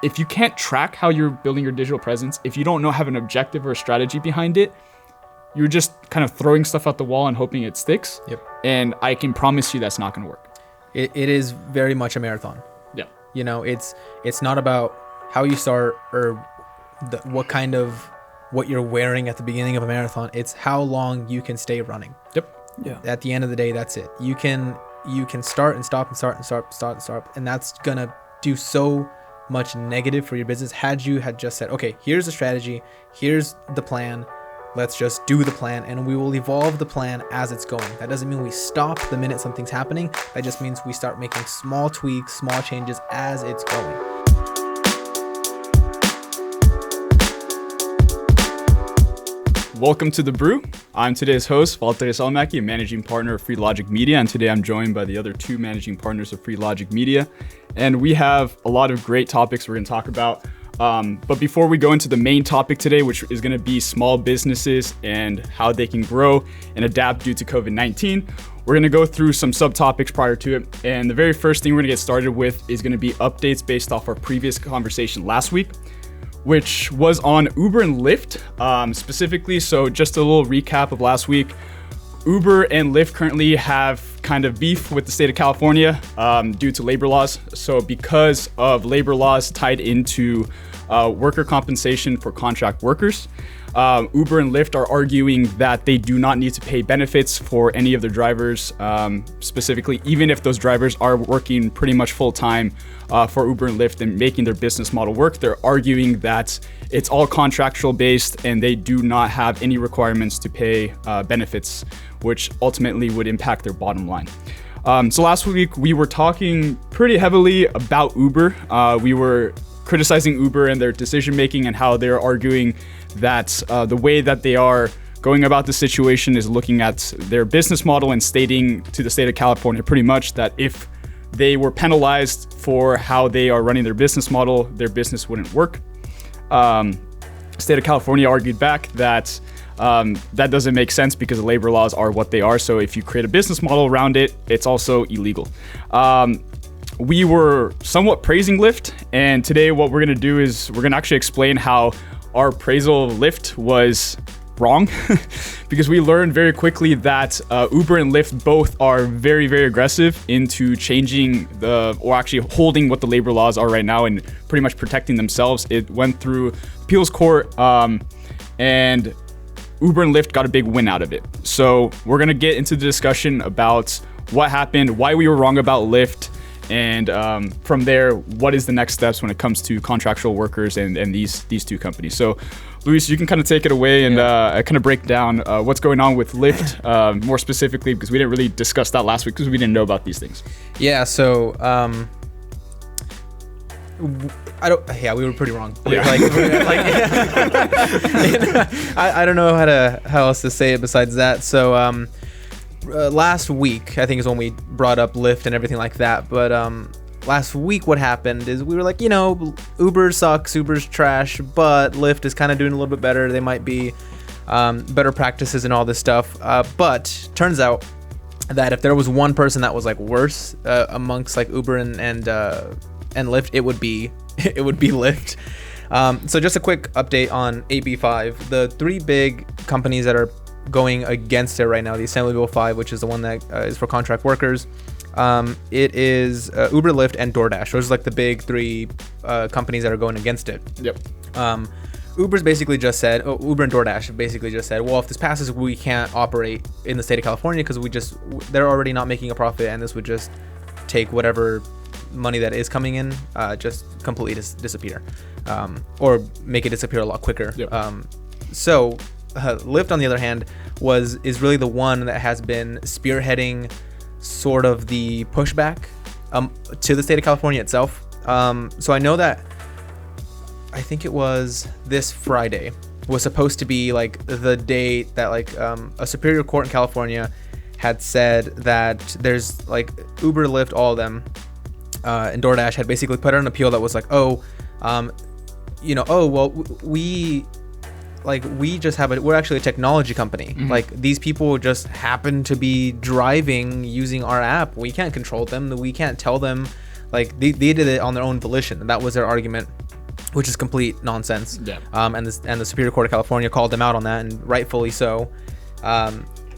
if you can't track how you're building your digital presence, if you don't have an objective or a strategy behind it, you're just kind of throwing stuff at the wall and hoping it sticks. Yep. And I can promise you that's not going to work. It is very much a marathon. Yeah. You know, it's not about how you start or what you're wearing at the beginning of a marathon. It's how long you can stay running. Yep. Yeah. At the end of the day, that's it. You can start and stop and start and stop, and that's gonna do so much negative for your business. Had you just said, okay, here's the strategy, here's the plan, let's just do the plan, and we will evolve the plan as it's going. That doesn't mean we stop the minute something's happening. That just means we start making small tweaks, small changes as it's going. Welcome to the Brew. I'm today's host, Valtteri Salmäki, a managing partner of Free Logic Media, and today I'm joined by the other two managing partners of Free Logic Media. And we have a lot of great topics we're going to talk about. But before we go into the main topic today, which is going to be small businesses and how they can grow and adapt due to COVID-19, we're going to go through some subtopics prior to it. And the very first thing we're going to get started with is going to be updates based off our previous conversation last week, which was on Uber and Lyft specifically. So just a little recap of last week. Uber and Lyft currently have kind of beef with the state of California due to labor laws. So because of labor laws tied into worker compensation for contract workers, Uber and Lyft are arguing that they do not need to pay benefits for any of their drivers, specifically, even if those drivers are working pretty much full time for Uber and Lyft and making their business model work. They're arguing that it's all contractual based and they do not have any requirements to pay benefits, which ultimately would impact their bottom line. So last week we were talking pretty heavily about Uber. We were criticizing Uber and their decision making and how they're arguing that the way that they are going about the situation is looking at their business model and stating to the state of California pretty much that if they were penalized for how they are running their business model, their business wouldn't work. State of California argued back that that doesn't make sense because the labor laws are what they are. So if you create a business model around it, it's also illegal. We were somewhat praising Lyft, and today what we're going to do is we're going to actually explain how our appraisal of Lyft was wrong because we learned very quickly that Uber and Lyft both are very, very aggressive into changing or actually holding what the labor laws are right now and pretty much protecting themselves. It went through appeals court and Uber and Lyft got a big win out of it. So we're going to get into the discussion about what happened, why we were wrong about Lyft, and from there, what is the next steps when it comes to contractual workers and these two companies. So, Luis, you can kind of take it away and kind of break down what's going on with Lyft more specifically, because we didn't really discuss that last week because we didn't know about these things. Yeah, so we were pretty wrong. Yeah. I don't know how else to say it besides that. So last week, I think is when we brought up Lyft and everything like that. But last week, what happened is we were like, Uber sucks, Uber's trash, but Lyft is kind of doing a little bit better. They might be better practices and all this stuff. But turns out that if there was one person that was like worse amongst like Uber and Lyft, it would be Lyft. So just a quick update on AB5. The three big companies that are going against it right now, the Assembly Bill 5, which is the one that is for contract workers. It is Uber, Lyft, and DoorDash. Those are like the big three companies that are going against it. Yep. Uber and DoorDash basically just said, well, if this passes, we can't operate in the state of California because they're already not making a profit, and this would just take whatever money that is coming in, just completely disappear, or make it disappear a lot quicker. Yep. So Lyft, on the other hand, is really the one that has been spearheading sort of the pushback to the state of California itself. So I know that I think it was this Friday was supposed to be like the day that like a superior court in California had said that there's like Uber, Lyft, all of them, and DoorDash had basically put out an appeal that was like, we're actually a technology company. Mm-hmm. Like these people just happen to be driving using our app. We can't control them. We can't tell them. Like they did it on their own volition, and that was their argument. which is complete nonsense. Yeah. And the Superior Court of California called them out on that, and rightfully so.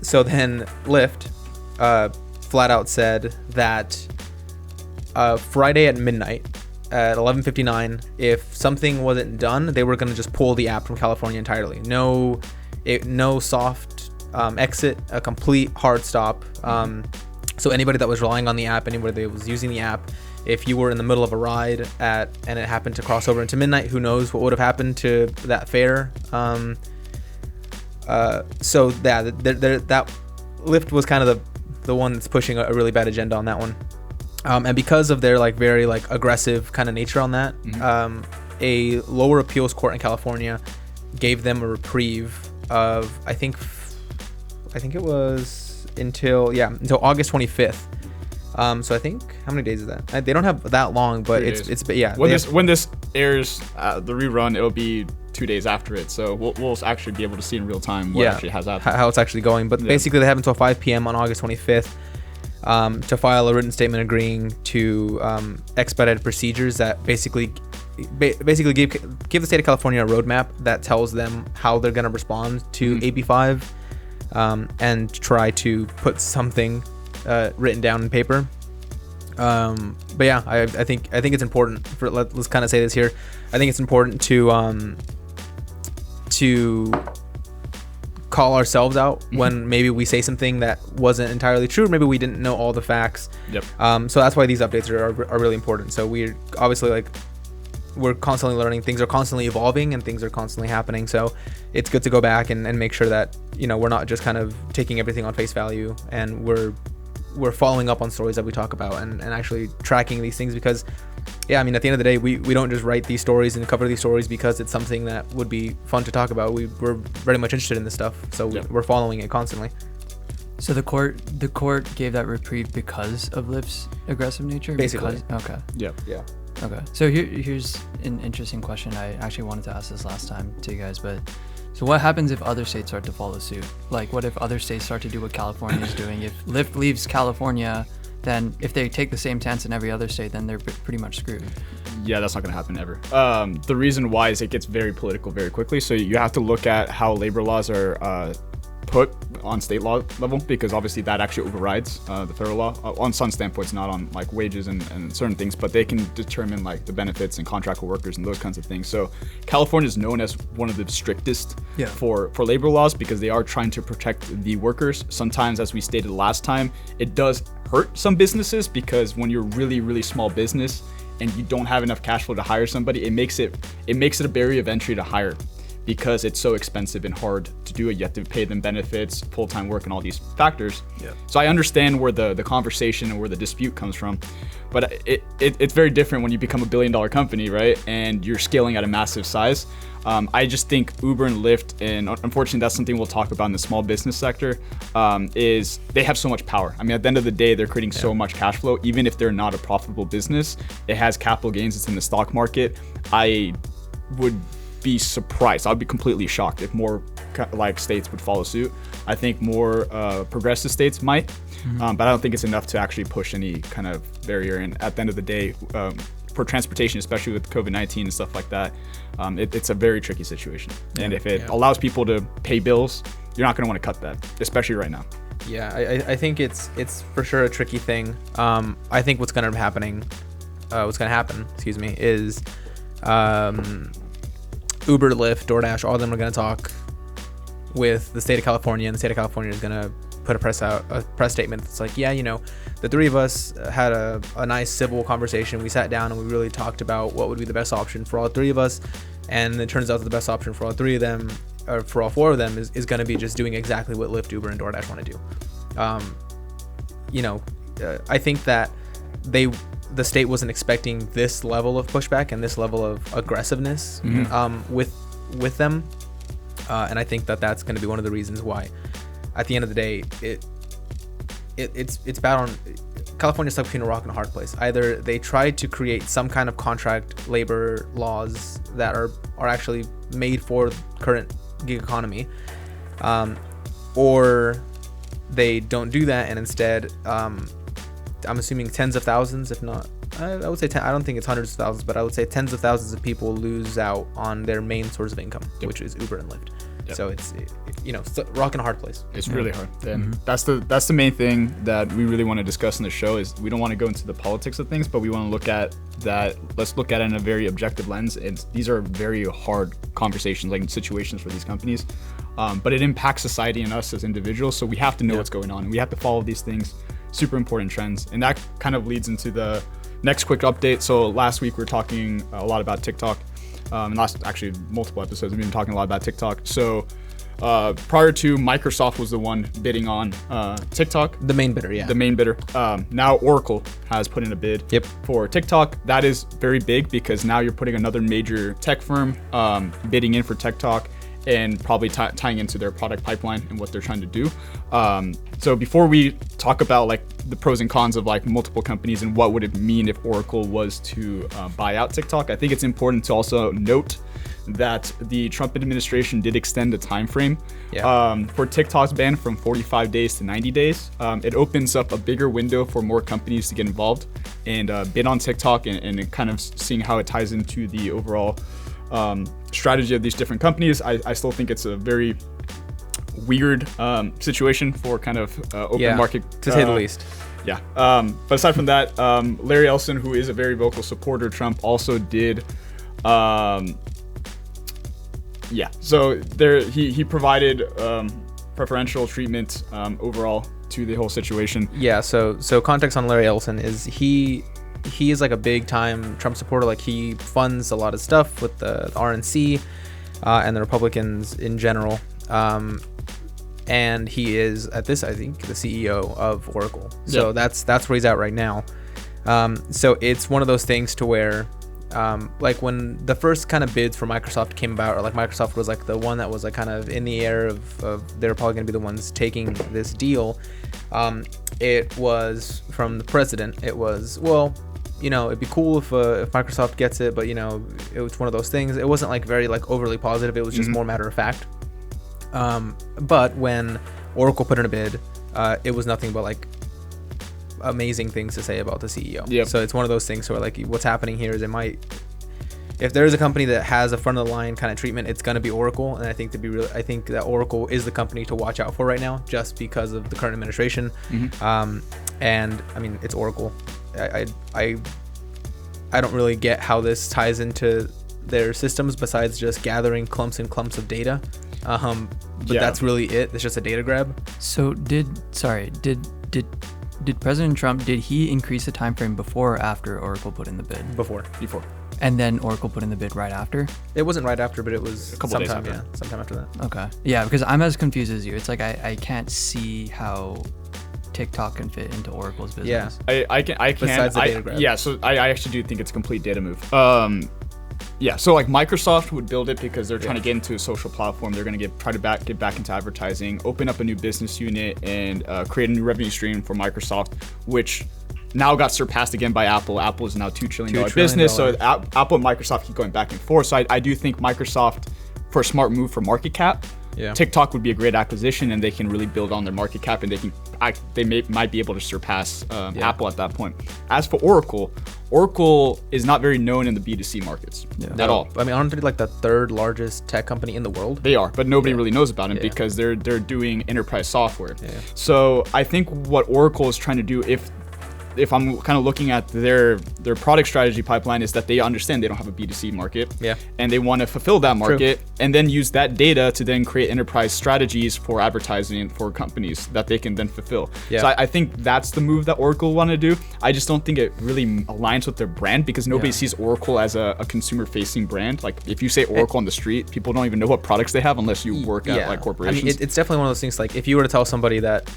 So then Lyft flat out said that Friday at midnight at 11:59, if something wasn't done, they were going to just pull the app from California entirely. No soft exit, a complete hard stop. So anybody that was relying on the app, anybody that was using the app, if you were in the middle of a ride and it happened to cross over into midnight, who knows what would have happened to that fare. So that Lyft was kind of the one that's pushing a really bad agenda on that one. And because of their like very like aggressive kind of nature on that, a lower appeals court in California gave them a reprieve of I think it was until August 25th. So I think how many days is that? They don't have that long, but it's when this airs the rerun, it'll be 2 days after it, so we'll actually be able to see in real time what actually has happened, how it's actually going. But basically they have until 5 p.m. on August 25th to file a written statement agreeing to expedited procedures that basically give the state of California a roadmap that tells them how they're going to respond to AB5 and try to put something written down in paper. But yeah, I think it's important for let's kind of say this here. I think it's important to call ourselves out when maybe we say something that wasn't entirely true. Maybe we didn't know all the facts. Yep. So that's why these updates are really important. So we're obviously we're constantly learning, things are constantly evolving and things are constantly happening. So it's good to go back and make sure that, we're not just kind of taking everything on face value, and we're following up on stories that we talk about and actually tracking these things, because at the end of the day, we don't just write these stories and cover these stories because it's something that would be fun to talk about. We're very much interested in this stuff, so we're following it constantly. So the court gave that reprieve because of Lyft's aggressive nature? Basically. Okay. Yeah. Okay. So here's an interesting question. I actually wanted to ask this last time to you guys, but so what happens if other states start to follow suit? Like, what if other states start to do what California is doing? If Lyft leaves California, then if they take the same stance in every other state, then they're pretty much screwed. Yeah, that's not going to happen ever. The reason why is it gets very political very quickly. So you have to look at how labor laws are put on state law level, because obviously that actually overrides the federal law on some standpoints, not on like wages and certain things, but they can determine like the benefits and contractual workers and those kinds of things. So California is known as one of the strictest for labor laws, because they are trying to protect the workers. Sometimes, as we stated last time, it does hurt some businesses, because when you're really, really small business and you don't have enough cash flow to hire somebody, it makes it a barrier of entry to hire, because it's so expensive and hard to do it. You have to pay them benefits, full-time work, and all these factors. Yeah. So I understand where the conversation and where the dispute comes from, but it's very different when you become a $1 billion company, right? And you're scaling at a massive size. I just think Uber and Lyft, and unfortunately that's something we'll talk about in the small business sector, is they have so much power. I mean, at the end of the day, they're creating so much cash flow. Even if they're not a profitable business, it has capital gains, it's in the stock market. I would be surprised. I'd be completely shocked if more like states would follow suit. I think more progressive states might, but I don't think it's enough to actually push any kind of barrier. And at the end of the day, for transportation, especially with COVID-19 and stuff like that, it's a very tricky situation. And if it allows people to pay bills, you're not going to want to cut that, especially right now. Yeah, I think it's for sure a tricky thing. I think what's going to happen, is Uber, Lyft, DoorDash, all of them are going to talk with the state of California, and the state of California is going to put a press statement that's like, the three of us had a nice civil conversation. We sat down and we really talked about what would be the best option for all three of us, and it turns out that the best option for all three of them, or for all four of them, is going to be just doing exactly what Lyft, Uber, and DoorDash want to do. I think that the state wasn't expecting this level of pushback and this level of aggressiveness with them, and I think that that's going to be one of the reasons why, at the end of the day, it's bad on California's stuck between a rock and a hard place. Either they try to create some kind of contract labor laws that are actually made for current gig economy, or they don't do that, and instead I'm assuming tens of thousands, if not I would say I don't think it's hundreds of thousands, but I would say tens of thousands of people lose out on their main source of income, which is Uber and Lyft. So it's a rock and a hard place. It's really hard, and that's the main thing that we really want to discuss in the show. Is we don't want to go into the politics of things, but we want to look at that. Let's look at it in a very objective lens. And these are very hard conversations, like situations for these companies, but it impacts society and us as individuals. So we have to know what's going on, and we have to follow these things, super important trends, and that kind of leads into the next quick update. So last week we were talking a lot about TikTok. And actually multiple episodes, we've been talking a lot about TikTok. So prior to, Microsoft was the one bidding on TikTok. The main bidder, yeah. The main bidder. Now Oracle has put in a bid for TikTok. That is very big because now you're putting another major tech firm bidding in for TikTok and probably tying into their product pipeline and what they're trying to do. So before we talk about like the pros and cons of like multiple companies and what would it mean if Oracle was to buy out TikTok, I think it's important to also note that the Trump administration did extend the time frame for TikTok's ban from 45 days to 90 days. It opens up a bigger window for more companies to get involved and bid on TikTok and kind of seeing how it ties into the overall strategy of these different companies. I still think it's a very weird situation for kind of open market, to say the least. Yeah. But aside from that, Larry Ellison, who is a very vocal supporter of Trump, also did. So he provided preferential treatment overall to the whole situation. Yeah. So context on Larry Ellison is he is like a big time Trump supporter. Like he funds a lot of stuff with the RNC and the Republicans in general. And he is at this, I think, the CEO of Oracle. So that's where he's at right now. So it's one of those things to where like when the first kind of bids for Microsoft came about, or like Microsoft was like the one that was like kind of in the air of they're probably going to be the ones taking this deal. It was from the president. It was, well, it'd be cool if Microsoft gets it, but it was one of those things. It wasn't like very like overly positive. It was just more matter of fact. But when Oracle put in a bid, it was nothing but like amazing things to say about the CEO. So it's one of those things where like what's happening here is if there is a company that has a front of the line kind of treatment, it's going to be Oracle. And I think I think that Oracle is the company to watch out for right now, just because of the current administration. And I mean, it's Oracle. I don't really get how this ties into their systems besides just gathering clumps and clumps of data. But that's really it. It's just a data grab. So did President Trump, did he increase the time frame before or after Oracle put in the bid? Before. And then Oracle put in the bid right after? It wasn't right after, but it was a couple days after. Yeah, sometime after that. Okay. Yeah, because I'm as confused as you. It's like I can't see how TikTok can fit into Oracle's business. Yeah, I can. Besides the data grab. Yeah, so I actually do think it's a complete data move. Yeah, so like Microsoft would build it because they're trying to get into a social platform. They're going to get back into advertising, open up a new business unit, and create a new revenue stream for Microsoft, which now got surpassed again by Apple. Apple is now $2 trillion business. So Apple and Microsoft keep going back and forth. So I do think Microsoft, for a smart move for market cap, TikTok would be a great acquisition, and they can really build on their market cap, and they might be able to surpass Apple at that point. As for Oracle is not very known in the B2C markets at all. I mean, aren't they like the third largest tech company in the world? They are, but nobody really knows about them because they're doing enterprise software. So I think what Oracle is trying to do, if I'm kind of looking at their product strategy pipeline, is that they understand they don't have a B2C market, and they want to fulfill that market, and then use that data to then create enterprise strategies for advertising for companies that they can then fulfill. So I think that's the move that Oracle want to do. I just don't think it really aligns with their brand, because nobody sees Oracle as a consumer-facing brand. Like if you say Oracle on the street, people don't even know what products they have unless you work at like corporations. I mean, it's definitely one of those things. Like if you were to tell somebody that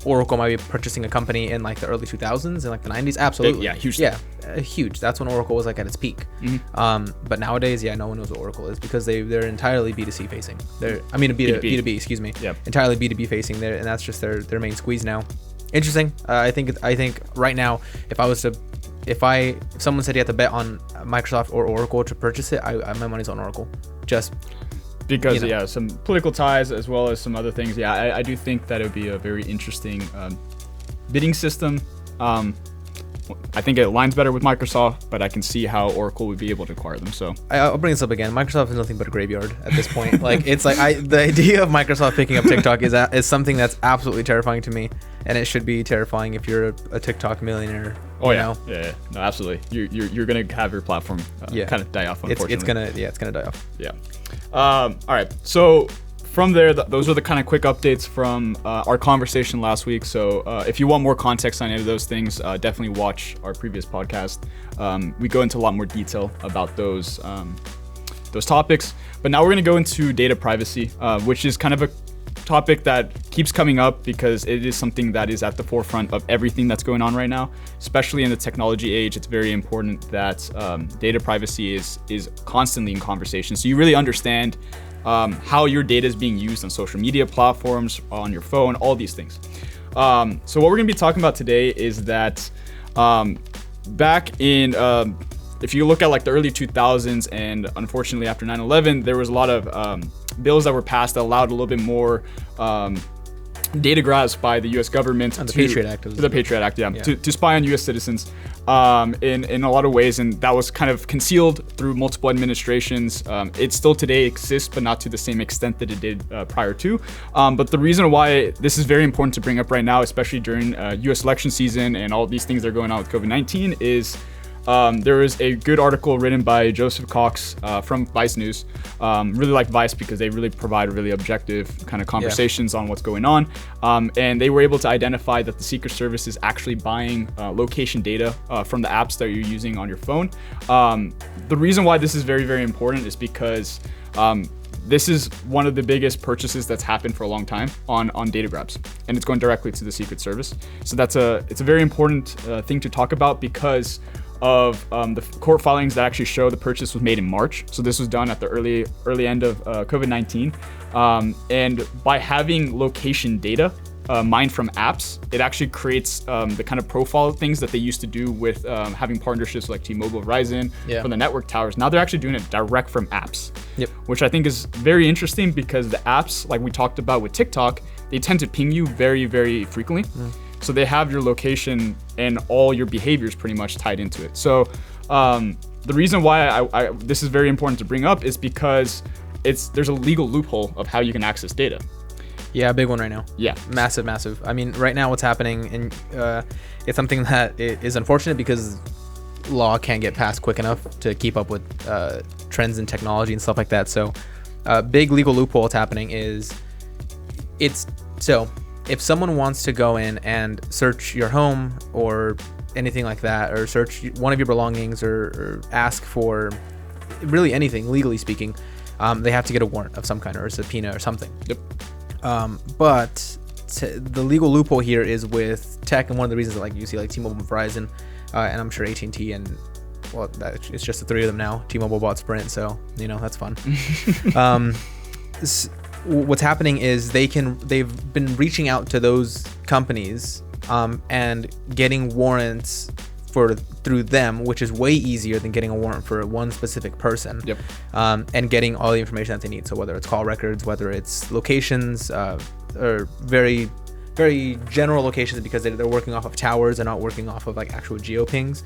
Oracle might be purchasing a company in like the early 2000s and like the 90s, absolutely. Huge. Huge. That's when Oracle was like at its peak. But nowadays, no one knows what Oracle is, because they're entirely B2C facing. B2B, excuse me. Entirely B2B facing there, and that's just their main squeeze now. Interesting. I think right now, if someone said you had to bet on Microsoft or Oracle to purchase it, my money's on Oracle. Just because some political ties as well as some other things. I do think that it would be a very interesting bidding system. I think it aligns better with Microsoft, but I can see how Oracle would be able to acquire them. So I'll bring this up again. Microsoft is nothing but a graveyard at this point. Like it's like the idea of Microsoft picking up TikTok is something that's absolutely terrifying to me, and it should be terrifying if you're a TikTok millionaire. Oh yeah, yeah, no, absolutely. You're gonna have your platform kind of die off. Unfortunately, it's gonna die off. Yeah. All right. So from there, those are the kind of quick updates from our conversation last week. So if you want more context on any of those things, definitely watch our previous podcast. We go into a lot more detail about those topics. But now we're going to go into data privacy, which is kind of a topic that keeps coming up because it is something that is at the forefront of everything that's going on right now, especially in the technology age. It's very important that data privacy is constantly in conversation. So you really understand how your data is being used on social media platforms, on your phone, all these things. So what we're going to be talking about today is that back in, if you look at like the early 2000s, and unfortunately after 9/11, there was a lot of bills that were passed that allowed a little bit more data grabs by the U.S. government. And the Patriot Act. The Patriot Act, yeah. To spy on U.S. citizens in a lot of ways, and that was kind of concealed through multiple administrations. It still today exists, but not to the same extent that it did prior to. But the reason why this is very important to bring up right now, especially during U.S. election season and all these things that are going on with COVID-19, is there was a good article written by Joseph Cox from Vice News. Really like Vice because they really provide really objective kind of conversations on what's going on. And they were able to identify that the Secret Service is actually buying location data from the apps that you're using on your phone. The reason why this is very, very important is because this is one of the biggest purchases that's happened for a long time on data grabs, and it's going directly to the Secret Service. So it's a very important thing to talk about because of the court filings that actually show the purchase was made in March. So this was done at the early end of COVID-19. And by having location data mined from apps, it actually creates the kind of profile things that they used to do with having partnerships like T-Mobile, Verizon, from the network towers. Now they're actually doing it direct from apps, which I think is very interesting because the apps, like we talked about with TikTok, they tend to ping you very, very frequently. So they have your location and all your behaviors pretty much tied into it. So the reason why this is very important to bring up is because there's a legal loophole of how you can access data. Yeah, big one right now. Yeah. Massive. I mean, right now what's happening, and it's something that is unfortunate because law can't get passed quick enough to keep up with trends in technology and stuff like that. So big legal loophole that's happening is if someone wants to go in and search your home or anything like that, or search one of your belongings or ask for really anything, legally speaking, they have to get a warrant of some kind or a subpoena or something. But the legal loophole here is with tech, and one of the reasons that like you see like T-Mobile, Verizon, and I'm sure AT&T and it's just the three of them now. T-Mobile bought Sprint, so that's fun. What's happening is they've been reaching out to those companies and getting warrants through them, which is way easier than getting a warrant for one specific person. And getting all the information that they need. So whether it's call records, whether it's locations, or very, very general locations because they're working off of towers and not working off of like actual geopings.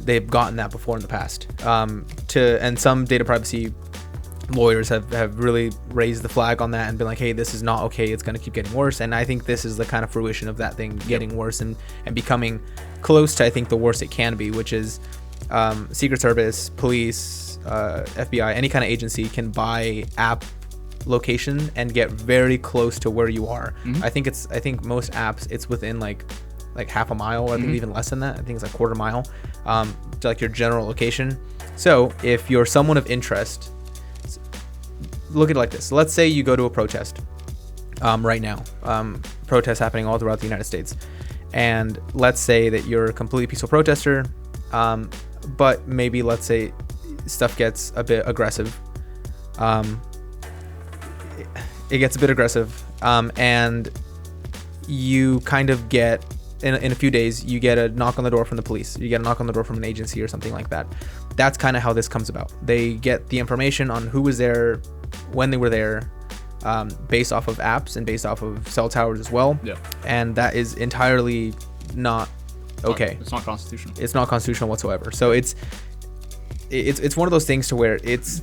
They've gotten that before in the past. And some data privacy lawyers have really raised the flag on that and been like, hey, this is not okay, it's going to keep getting worse. And I think this is the kind of fruition of that thing getting worse and becoming close to, I think, the worst it can be, which is Secret Service, police, FBI, any kind of agency can buy app location and get very close to where you are. I think most apps, it's within like half a mile, or I think even less than that. I think it's like quarter mile to like your general location. So if you're someone of interest, look at it like this. Let's say you go to a protest right now, protests happening all throughout the United States. And let's say that you're a completely peaceful protester, but maybe let's say stuff gets a bit aggressive. It gets a bit aggressive, and you kind of get, in a few days, you get a knock on the door from the police. You get a knock on the door from an agency or something like that. That's kind of how this comes about. They get the information on who was there, when they were there, based off of apps and based off of cell towers as well. And that is entirely not okay. It's not constitutional. It's not constitutional whatsoever. So it's one of those things to where it's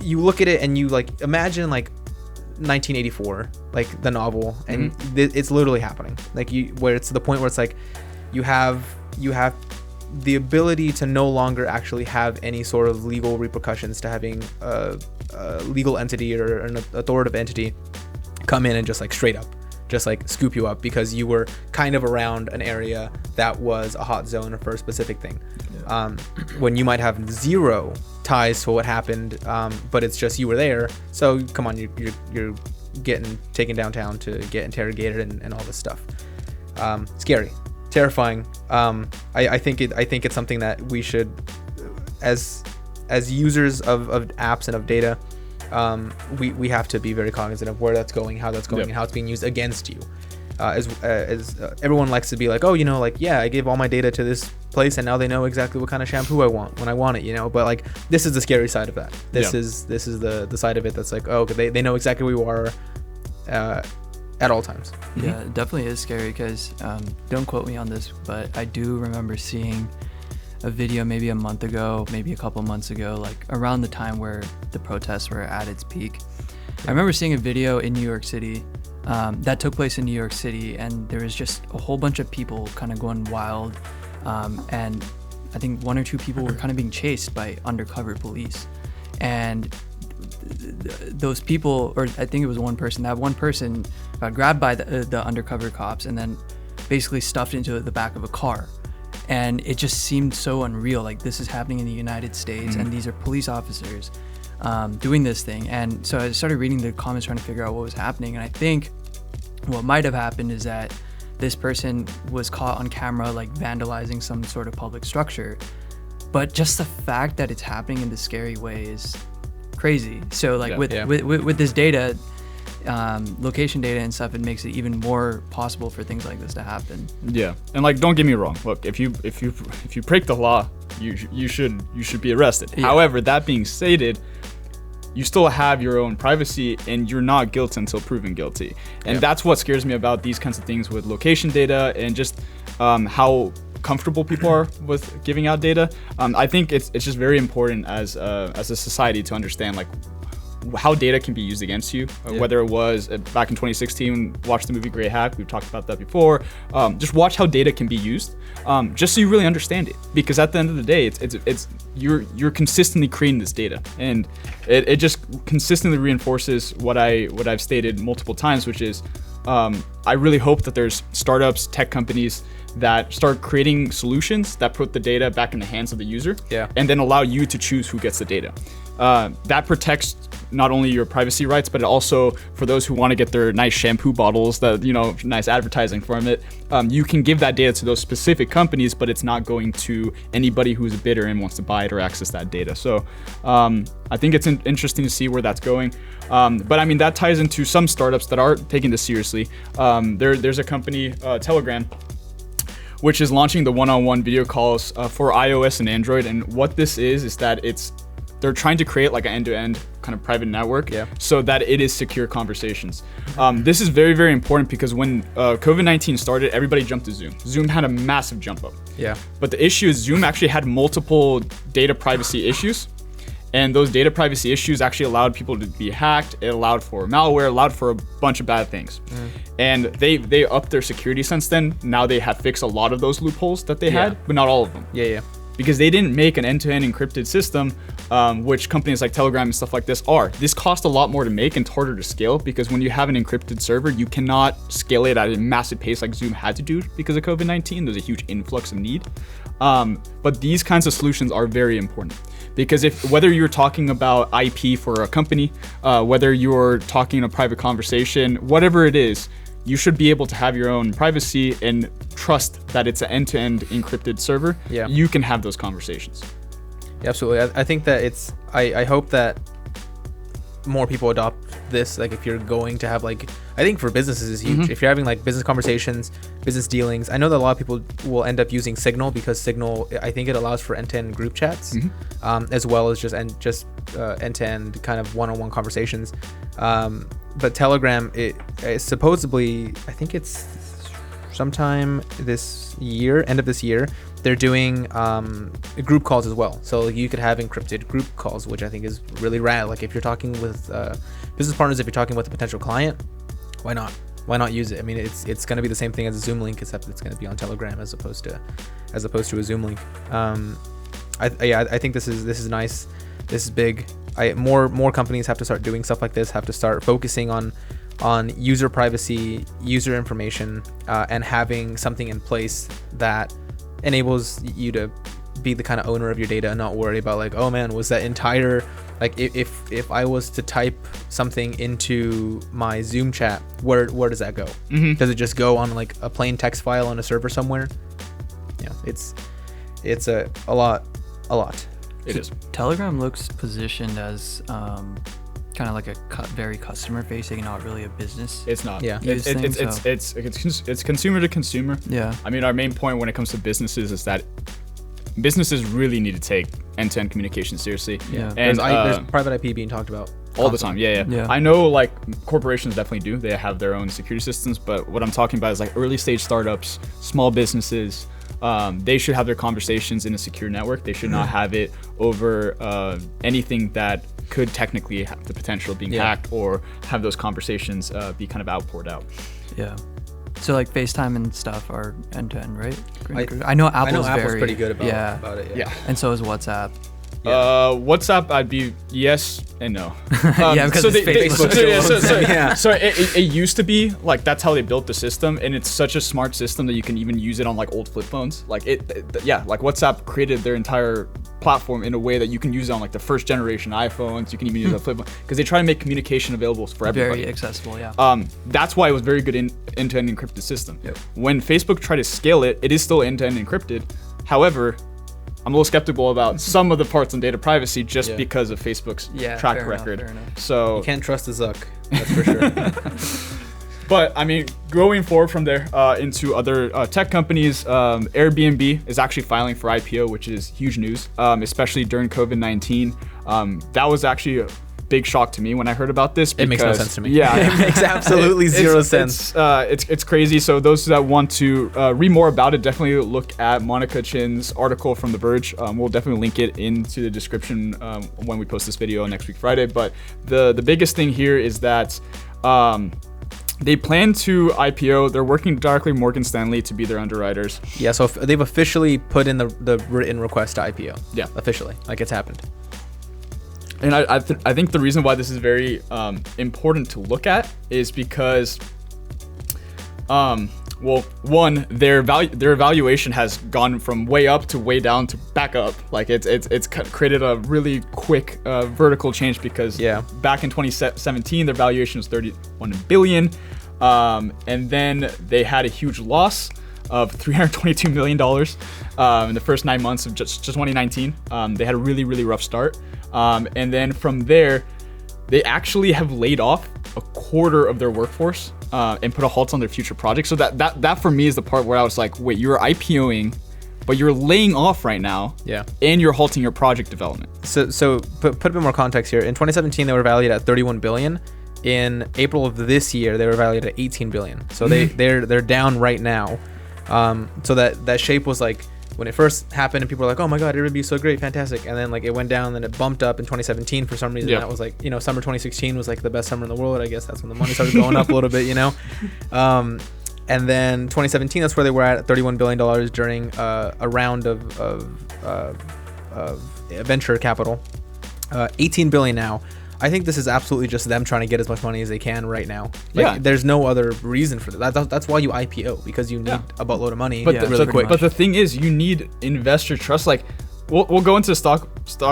you look at it and you like imagine like 1984, like the novel, and it's literally happening. Like where it's to the point where it's like you have the ability to no longer actually have any sort of legal repercussions to having a legal entity or an authoritative entity come in and just like straight up just like scoop you up because you were kind of around an area that was a hot zone for a specific thing. When you might have zero ties to what happened, but it's just you were there. So come on, you're getting taken downtown to get interrogated and all this stuff. Scary, terrifying. I think it's something that we should, as users of apps and of data, we have to be very cognizant of where that's going, how that's going, and how it's being used against you. As everyone likes to be like, oh, like, yeah, I gave all my data to this place and now they know exactly what kind of shampoo I want when I want it, but like this is the scary side of that. This is the side of it that's like, oh, okay, they know exactly where you are at all times. Yeah, it definitely is scary because don't quote me on this, but I do remember seeing a video maybe a month ago, maybe a couple months ago, like around the time where the protests were at its peak. I remember seeing a video in New York City that took place in New York City, and there was just a whole bunch of people kind of going wild, and I think one or two people were kind of being chased by undercover police, and those people, or I think it was one person, that one person got grabbed by the undercover cops and then basically stuffed into the back of a car. And it just seemed so unreal, like this is happening in the United States and these are police officers doing this thing. And so I started reading the comments trying to figure out what was happening, and I think what might have happened is that this person was caught on camera like vandalizing some sort of public structure, but just the fact that it's happening in this scary way is crazy. So like with this data, location data and stuff, it makes it even more possible for things like this to happen. Yeah, and like, don't get me wrong. Look, if you break the law, you should be arrested. Yeah. However, that being stated, you still have your own privacy and you're not guilty until proven guilty. And that's what scares me about these kinds of things with location data and just how comfortable people are with giving out data. I think it's just very important as a society to understand like how data can be used against you, whether it was back in 2016, watch the movie Grey Hack, we've talked about that before. Just watch how data can be used, just so you really understand it. Because at the end of the day, it's you're consistently creating this data, and it just consistently reinforces what I've stated multiple times, which is I really hope that there's startups, tech companies that start creating solutions that put the data back in the hands of the user, and then allow you to choose who gets the data. That protects not only your privacy rights, but also for those who want to get their nice shampoo bottles, that nice advertising from it. You can give that data to those specific companies, but it's not going to anybody who's a bidder and wants to buy it or access that data. So I think it's interesting to see where that's going. But I mean, that ties into some startups that are taking this seriously. There's a company, Telegram, which is launching the one-on-one video calls for iOS and Android. And what this is that they're trying to create like an end-to-end kind of private network so that it is secure conversations. This is very, very important because when COVID-19 started, everybody jumped to Zoom. Zoom had a massive jump up. But the issue is Zoom actually had multiple data privacy issues. And those data privacy issues actually allowed people to be hacked. It allowed for malware, allowed for a bunch of bad things. And they upped their security since then. Now they have fixed a lot of those loopholes that they had, but not all of them. Because they didn't make an end-to-end encrypted system, which companies like Telegram and stuff like this are. This costs a lot more to make and it's harder to scale, because when you have an encrypted server, you cannot scale it at a massive pace like Zoom had to do because of COVID-19. There's a huge influx of need. But these kinds of solutions are very important, because whether you're talking about IP for a company, whether you're talking a private conversation, whatever it is, you should be able to have your own privacy and trust that it's an end-to-end encrypted server. You can have those conversations. Absolutely. I think that I hope that more people adopt this. Like, if you're going to have, like, I think for businesses is huge. If you're having like business conversations, business dealings, I know that a lot of people will end up using Signal, because Signal, I think it allows for end-to-end group chats, as well as just end-to-end kind of one-on-one conversations. But Telegram, it supposedly, I think it's sometime this year, end of this year, they're doing group calls as well. So you could have encrypted group calls, which I think is really rad. Like if you're talking with business partners, if you're talking with a potential client, why not? Why not use it? I mean, it's going to be the same thing as a Zoom link, except it's going to be on Telegram as opposed to a Zoom link. I think this is nice. This is big. More companies have to start doing stuff like this. Have to start focusing on user privacy, user information, and having something in place that enables you to be the kind of owner of your data and not worry about like, oh man, was that entire, like if I was to type something into my Zoom chat, where does that go? Mm-hmm. Does it just go on like a plain text file on a server somewhere? Yeah, it's a lot. It is. Telegram looks positioned as kind of like a very customer facing, not really a business. It's not. Yeah. It's consumer to consumer. Yeah. I mean, our main point when it comes to businesses is that businesses really need to take end-to-end communication seriously. Yeah. And there's private IP being talked about all the time. Yeah. I know like corporations definitely do. They have their own security systems, but what I'm talking about is like early stage startups, small businesses. They should have their conversations in a secure network. They should not have it over anything that could technically have the potential of being hacked, or have those conversations be kind of outpoured out. Yeah. So like FaceTime and stuff are end to end, right? I know Apple's pretty good about it. Yeah. And so is WhatsApp. Yeah. WhatsApp, I'd be yes and no. Yeah, because it's Facebook. So it used to be like that's how they built the system, and it's such a smart system that you can even use it on like old flip phones. Like like WhatsApp created their entire platform in a way that you can use it on like the first generation iPhones. You can even use a flip phone because they try to make communication available for everybody. Very accessible, yeah. That's why it was very good end-to-end encrypted system. Yep. When Facebook tried to scale it, it is still end-to-end encrypted. However, I'm a little skeptical about some of the parts on data privacy just because of Facebook's track record. Fair enough. So you can't trust the Zuck, that's for sure. But I mean, going forward from there into other tech companies, Airbnb is actually filing for IPO, which is huge news, especially during COVID-19. That was actually a big shock to me when I heard about this. It makes no sense to me. Yeah, it makes absolutely zero sense. It's crazy. So those that want to read more about it, definitely look at Monica Chin's article from The Verge. We'll definitely link it into the description when we post this video next week Friday. But the biggest thing here is that they plan to IPO. They're working directly with Morgan Stanley to be their underwriters. Yeah, so they've officially put in the written request to IPO. Yeah, officially, like it's happened. And I think the reason why this is very important to look at is because, well, one, their evaluation has gone from way up to way down to back up. Like it's created a really quick vertical change because back in 2017 their valuation was $31 billion, and then they had a huge loss of $322 million in the first 9 months of just 2019. They had a really rough start, and then from there they actually have laid off a quarter of their workforce and put a halt on their future projects. So that for me is the part where I was like, wait, you're IPOing, but you're laying off right now, and you're halting your project development. So put a bit more context here. In 2017 they were valued at $31 billion. In April of this year they were valued at $18 billion. So they're down right now. So that shape was like when it first happened and people were like, oh my god, Airbnb is so great, fantastic, and then like it went down, then it bumped up in 2017 for some reason. That was like, summer 2016 was like the best summer in the world. I guess that's when the money started going up a little bit, and then 2017, that's where they were at $31 billion during a round of venture capital. 18 billion now. I think this is absolutely just them trying to get as much money as they can right now. There's no other reason for that. That's why you IPO, because you need a buttload of money really quick. But the thing is, you need investor trust. Like, we'll go into stock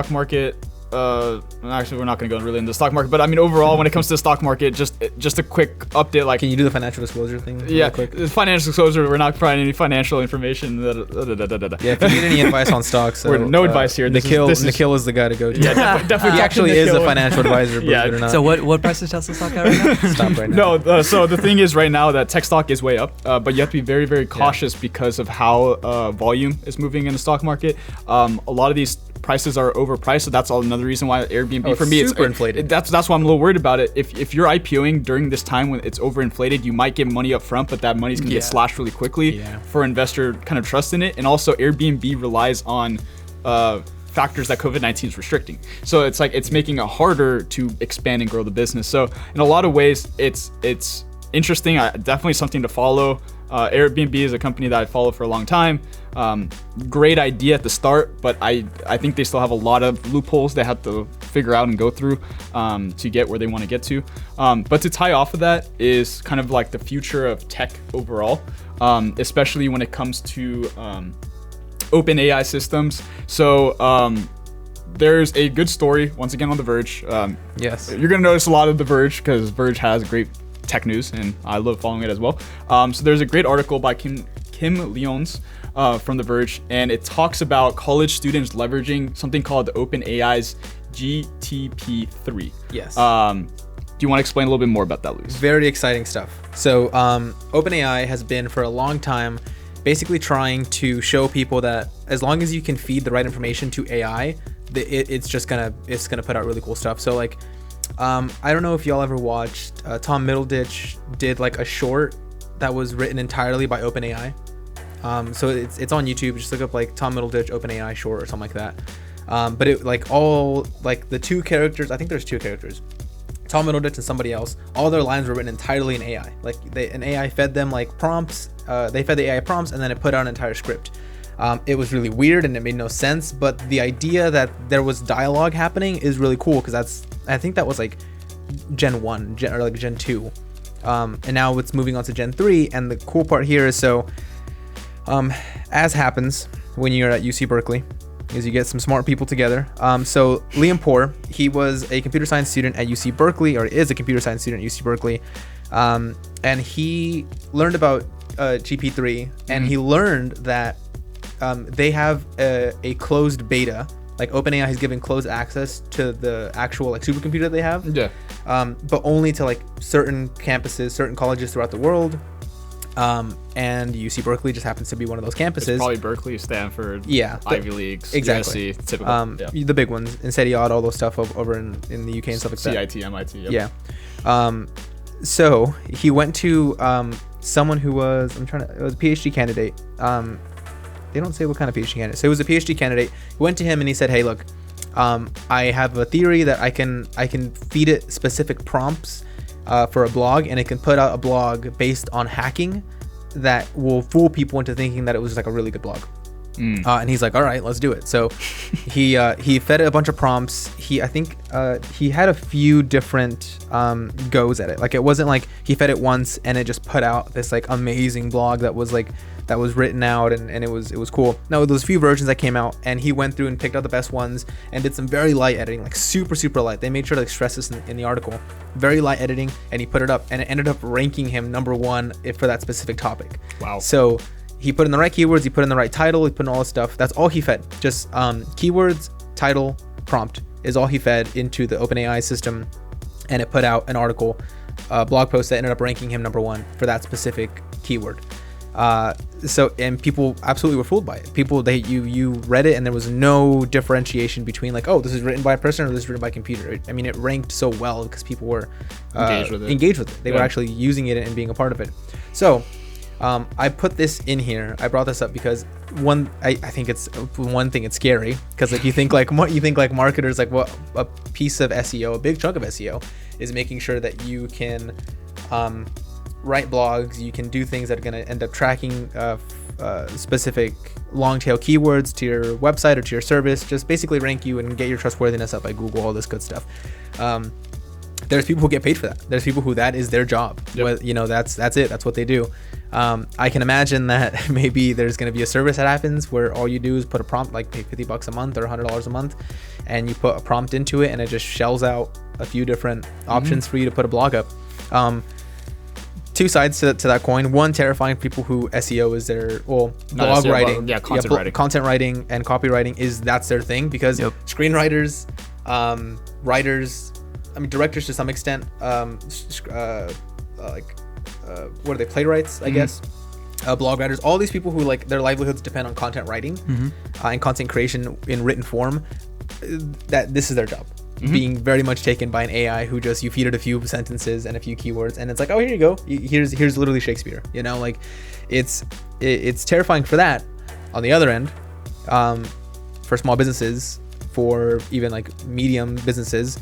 market. Actually, we're not going to go really into the stock market, but I mean, overall, when it comes to the stock market, just a quick update. Like, can you do the financial disclosure thing? Yeah, quick? Financial disclosure. We're not providing any financial information. Yeah, if you need any advice on stocks, no advice here. Nikhil is the guy to go to. Yeah, definitely. He actually is a financial advisor. Believe it or not. So what price is Tesla stock at right now? Stop right now. No, so the thing is, right now that tech stock is way up, but you have to be very cautious because of how volume is moving in the stock market. A lot of these prices are overpriced. So that's another reason why Airbnb for me super inflated. That's why I'm a little worried about it. If you're IPOing during this time when it's overinflated, you might get money up front, but that money's gonna get slashed really quickly for investor kind of trust in it. And also Airbnb relies on factors that COVID-19 is restricting. So it's like it's making it harder to expand and grow the business. So in a lot of ways, it's interesting. Definitely something to follow. Airbnb is a company that I followed for a long time. Great idea at the start, but I think they still have a lot of loopholes they have to figure out and go through to get where they want to get to. But to tie off of that is kind of like the future of tech overall, especially when it comes to open AI systems. So there's a good story once again on The Verge. Yes, you're gonna notice a lot of The Verge because Verge has great tech news and I love following it as well. So there's a great article by Kim Lyons from The Verge, and it talks about college students leveraging something called OpenAI's GTP3. Yes. Do you want to explain a little bit more about that, Luis? Very exciting stuff. So OpenAI has been for a long time basically trying to show people that as long as you can feed the right information to AI, it's gonna put out really cool stuff. So like, I don't know if y'all ever watched Tom Middleditch did like a short that was written entirely by OpenAI. So it's on YouTube. Just look up like Tom Middleditch OpenAI short or something like that. But it like all like the two characters. I think there's two characters. Tom Middleditch and somebody else. All their lines were written entirely in AI. Like an AI fed them like prompts. They fed the AI prompts and then it put out an entire script. It was really weird and it made no sense. But the idea that there was dialogue happening is really cool because I think that was like Gen 1 or like Gen 2. And now it's moving on to Gen 3. And the cool part here is as happens when you're at UC Berkeley, is you get some smart people together. So Liam Poor, he was a computer science student at UC Berkeley, or is a computer science student at UC Berkeley. And he learned about GP3 and he learned that they have a closed beta. Like OpenAI has given closed access to the actual like supercomputer they have. Yeah. But only to like certain campuses, certain colleges throughout the world. And UC Berkeley just happens to be one of those campuses. It's probably Berkeley, Stanford, Ivy Leagues, exactly. USC, typical. The big ones, INSEAD, all those stuff over in the UK and stuff like that. CIT, MIT. Yep. Yeah. So he went to someone who was it was a PhD candidate. They don't say what kind of PhD candidate. So it was a PhD candidate. He went to him and he said, "Hey, look, I have a theory that I can feed it specific prompts for a blog, and it can put out a blog based on hacking that will fool people into thinking that it was like a really good blog." And he's like, "All right, let's do it." So he fed it a bunch of prompts. I think he had a few different goes at it. Like it wasn't like he fed it once and it just put out this like amazing blog that was written out and it was cool. No, those few versions that came out, and he went through and picked out the best ones and did some very light editing, like super light. They made sure to like stress this in the article. Very light editing, and he put it up, and it ended up ranking him #1 for that specific topic. Wow. So he put in the right keywords, he put in the right title, he put in all this stuff. That's all he fed. Just keywords, title, prompt is all he fed into the OpenAI system, and it put out an article, blog post that ended up ranking him #1 for that specific keyword. And people absolutely were fooled by it. You read it and there was no differentiation between like, oh, this is written by a person or this is written by a computer. I mean, it ranked so well because people were engaged with it. They were actually using it and being a part of it. So I put this in here. I brought this up because I think it's one thing. It's scary because like you think like marketers, like what a piece of SEO, a big chunk of SEO is making sure that you can write blogs, you can do things that are going to end up tracking specific long tail keywords to your website or to your service, just basically rank you and get your trustworthiness up by Google, all this good stuff. There's people who get paid for that. There's people who that is their job. Yep. That's it. That's what they do. I can imagine that maybe there's going to be a service that happens where all you do is put a prompt, like pay $50 a month or $100 a month, and you put a prompt into it and it just shells out a few different options for you to put a blog up. Two sides to that coin. One, terrifying people who SEO is their blog writing, content writing and copywriting that's their thing, because screenwriters, writers, directors to some extent, what are they, playwrights, I guess, blog writers, all these people who like their livelihoods depend on content writing and content creation in written form, that this is their job. Being very much taken by an AI who just, you feed it a few sentences and a few keywords and it's like, oh, here you go, here's literally Shakespeare, you know. Like it's terrifying for that. On the other end, for small businesses, for even like medium businesses,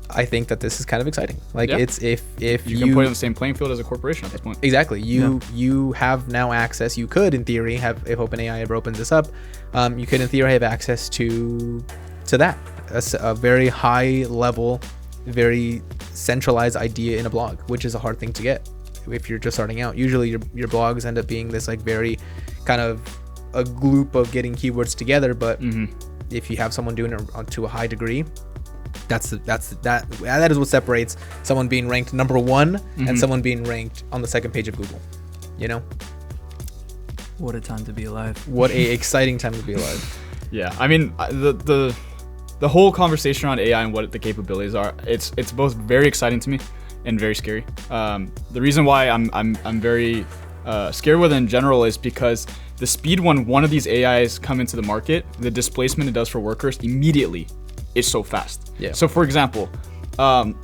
I think that this is kind of exciting. Like it's if you can put it on the same playing field as a corporation at this point. Exactly. You have now access. You could, in theory, have, if OpenAI ever opens this up, you could in theory have access to that, a very high level, very centralized idea in a blog, which is a hard thing to get if you're just starting out. Usually your blogs end up being this like very kind of a gloop of getting keywords together, but if you have someone doing it to a high degree, that is what separates someone being ranked number one and someone being ranked on the second page of Google, you know. What a time to be alive. What a exciting time to be alive. Yeah, I mean, the whole conversation around AI and what the capabilities are, it's both very exciting to me and very scary. The reason why I'm very scared with it in general is because the speed when one of these AIs come into the market, the displacement it does for workers immediately is so fast. Yeah. So for example,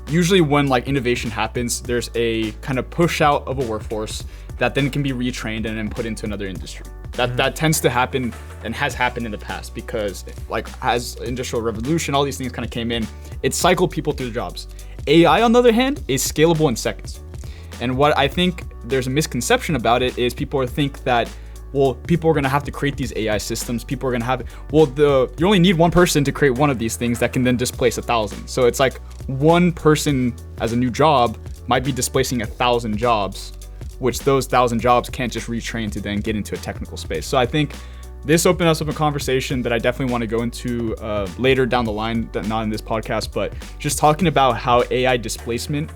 usually when like innovation happens, there's a kind of push out of a workforce that then can be retrained and then put into another industry. That tends to happen and has happened in the past because like as industrial revolution, all these things kind of came in, it cycled people through the jobs. AI on the other hand is scalable in seconds. And what I think there's a misconception about it is people think that, well, people are going to have to create these AI systems. People are going to have, you only need one person to create one of these things that can then displace 1,000. So it's like one person as a new job might be displacing 1,000 jobs, which those 1,000 jobs can't just retrain to then get into a technical space. So I think this opened us up a conversation that I definitely want to go into later down the line, not in this podcast, but just talking about how AI displacement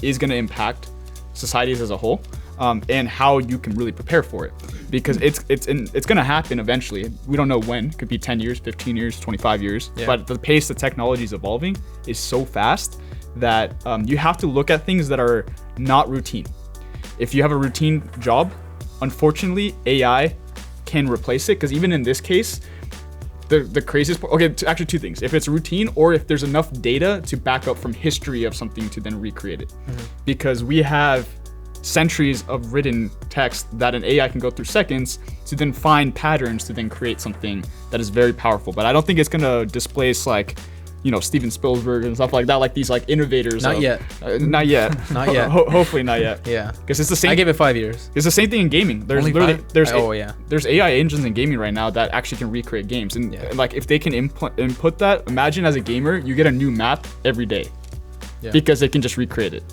is going to impact societies as a whole. And how you can really prepare for it, because it's going to happen eventually. We don't know when. It could be 10 years, 15 years, 25 years. Yeah. But the pace the technology is evolving is so fast that you have to look at things that are not routine. If you have a routine job, unfortunately, AI can replace it. Because even in this case, the craziest part, actually two things. If it's routine or if there's enough data to back up from history of something to then recreate it. Because we have centuries of written text that an AI can go through seconds to then find patterns to then create something that is very powerful. But I don't think it's gonna displace like, you know, Steven Spielberg and stuff like that, like these like innovators. Not yet. Not yet. Not yet. Hopefully not yet. Yeah. Because it's the same. I gave it 5 years. It's the same thing in gaming. There's there's AI engines in gaming right now that actually can recreate games, and like if they can input that, imagine as a gamer you get a new map every day, because they can just recreate it.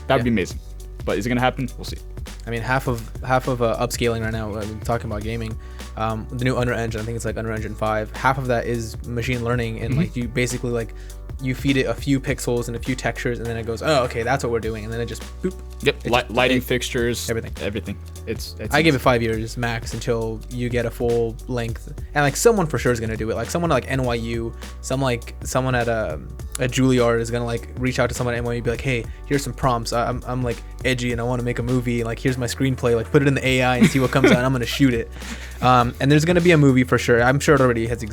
That'd be amazing. But is it gonna happen? We'll see. I mean, half of upscaling right now, talking about gaming, the new Unreal Engine, I think it's like Unreal Engine 5, half of that is machine learning, and like you basically like you feed it a few pixels and a few textures, and then it goes, oh, okay, that's what we're doing, and then it just boop. Yep. Lighting fixtures, everything. It's I gave it 5 years max until you get a full length, and like someone for sure is gonna do it. Like someone like NYU, someone at Juilliard is gonna like reach out to someone at NYU and be like, hey, here's some prompts. I'm like edgy and I want to make a movie. Like here's my screenplay. Like put it in the AI and see what comes out. I'm gonna shoot it. And there's gonna be a movie for sure. I'm sure it already has.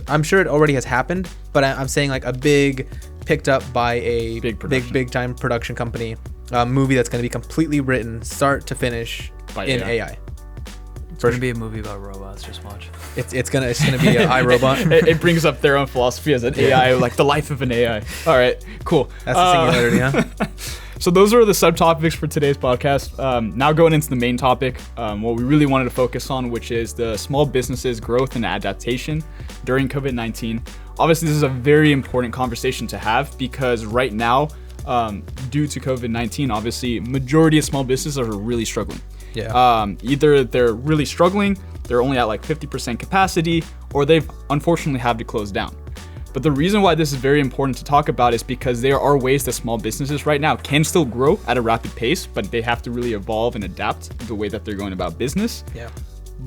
I'm sure it already has happened. But I'm saying like a big, picked up by a big time production company, movie that's gonna be completely written start to finish by AI. It's gonna be a movie about robots. Just watch. It's gonna be an iRobot. It brings up their own philosophy as an AI, like the life of an AI. All right, cool. That's the singularity, huh? So those are the subtopics for today's podcast. Now going into the main topic, what we really wanted to focus on, which is the small businesses growth and adaptation during COVID-19. Obviously, this is a very important conversation to have because right now, due to COVID-19, obviously, majority of small businesses are really struggling. Yeah. Either they're really struggling, they're only at like 50% capacity, or they've unfortunately had to close down. But the reason why this is very important to talk about is because there are ways that small businesses right now can still grow at a rapid pace, but they have to really evolve and adapt the way that they're going about business. Yeah.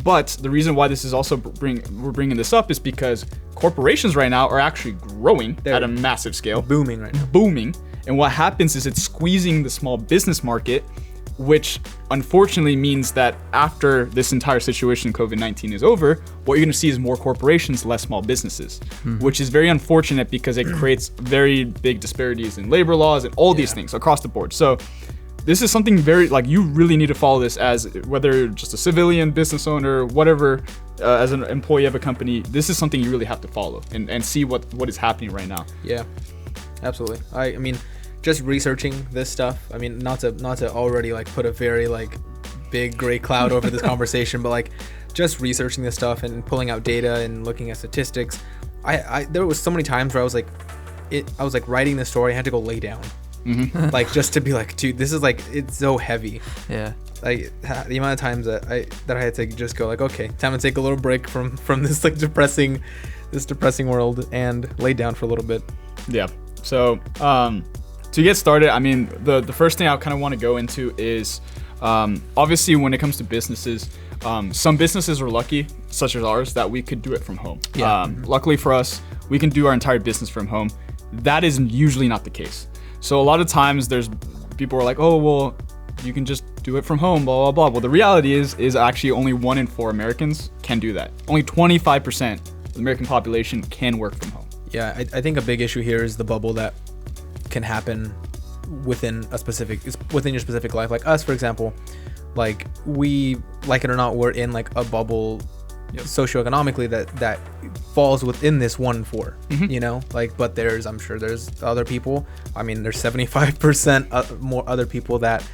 But the reason why this is also we're bringing this up is because corporations right now are actually growing at a massive scale. Booming right now. Booming. And what happens is it's squeezing the small business market which unfortunately means that after this entire situation, COVID-19 is over, what you're going to see is more corporations, less small businesses, which is very unfortunate because it creates very big disparities in labor laws and all these things across the board. So this is something very, like, you really need to follow this as whether you're just a civilian, business owner, whatever, as an employee of a company. This is something you really have to follow and see what is happening right now. Yeah, absolutely. I mean, just researching this stuff. I mean, not to already like put a very like big gray cloud over this conversation, but like just researching this stuff and pulling out data and looking at statistics. There was so many times where I was like writing the story, I had to go lay down. Like just to be like, dude, this is like, it's so heavy. Yeah. Like the amount of times that I had to just go like, okay, time to take a little break from this like depressing world and lay down for a little bit. Yeah. So to get started, I mean, the first thing I kind of want to go into is obviously when it comes to businesses, some businesses are lucky, such as ours, that we could do it from home. Yeah. Luckily for us, we can do our entire business from home. That is usually not the case. So a lot of times there's people are like, oh, well, you can just do it from home, blah, blah, blah. Well, the reality is actually only 1 in 4 Americans can do that. Only 25% of the American population can work from home. Yeah, I think a big issue here is the bubble that can happen within your specific life. Like us, for example, like we, like it or not, we're in like a bubble socioeconomically that falls within this 1 in 4, you know, like, but I'm sure there's other people. I mean, there's 75% more other people that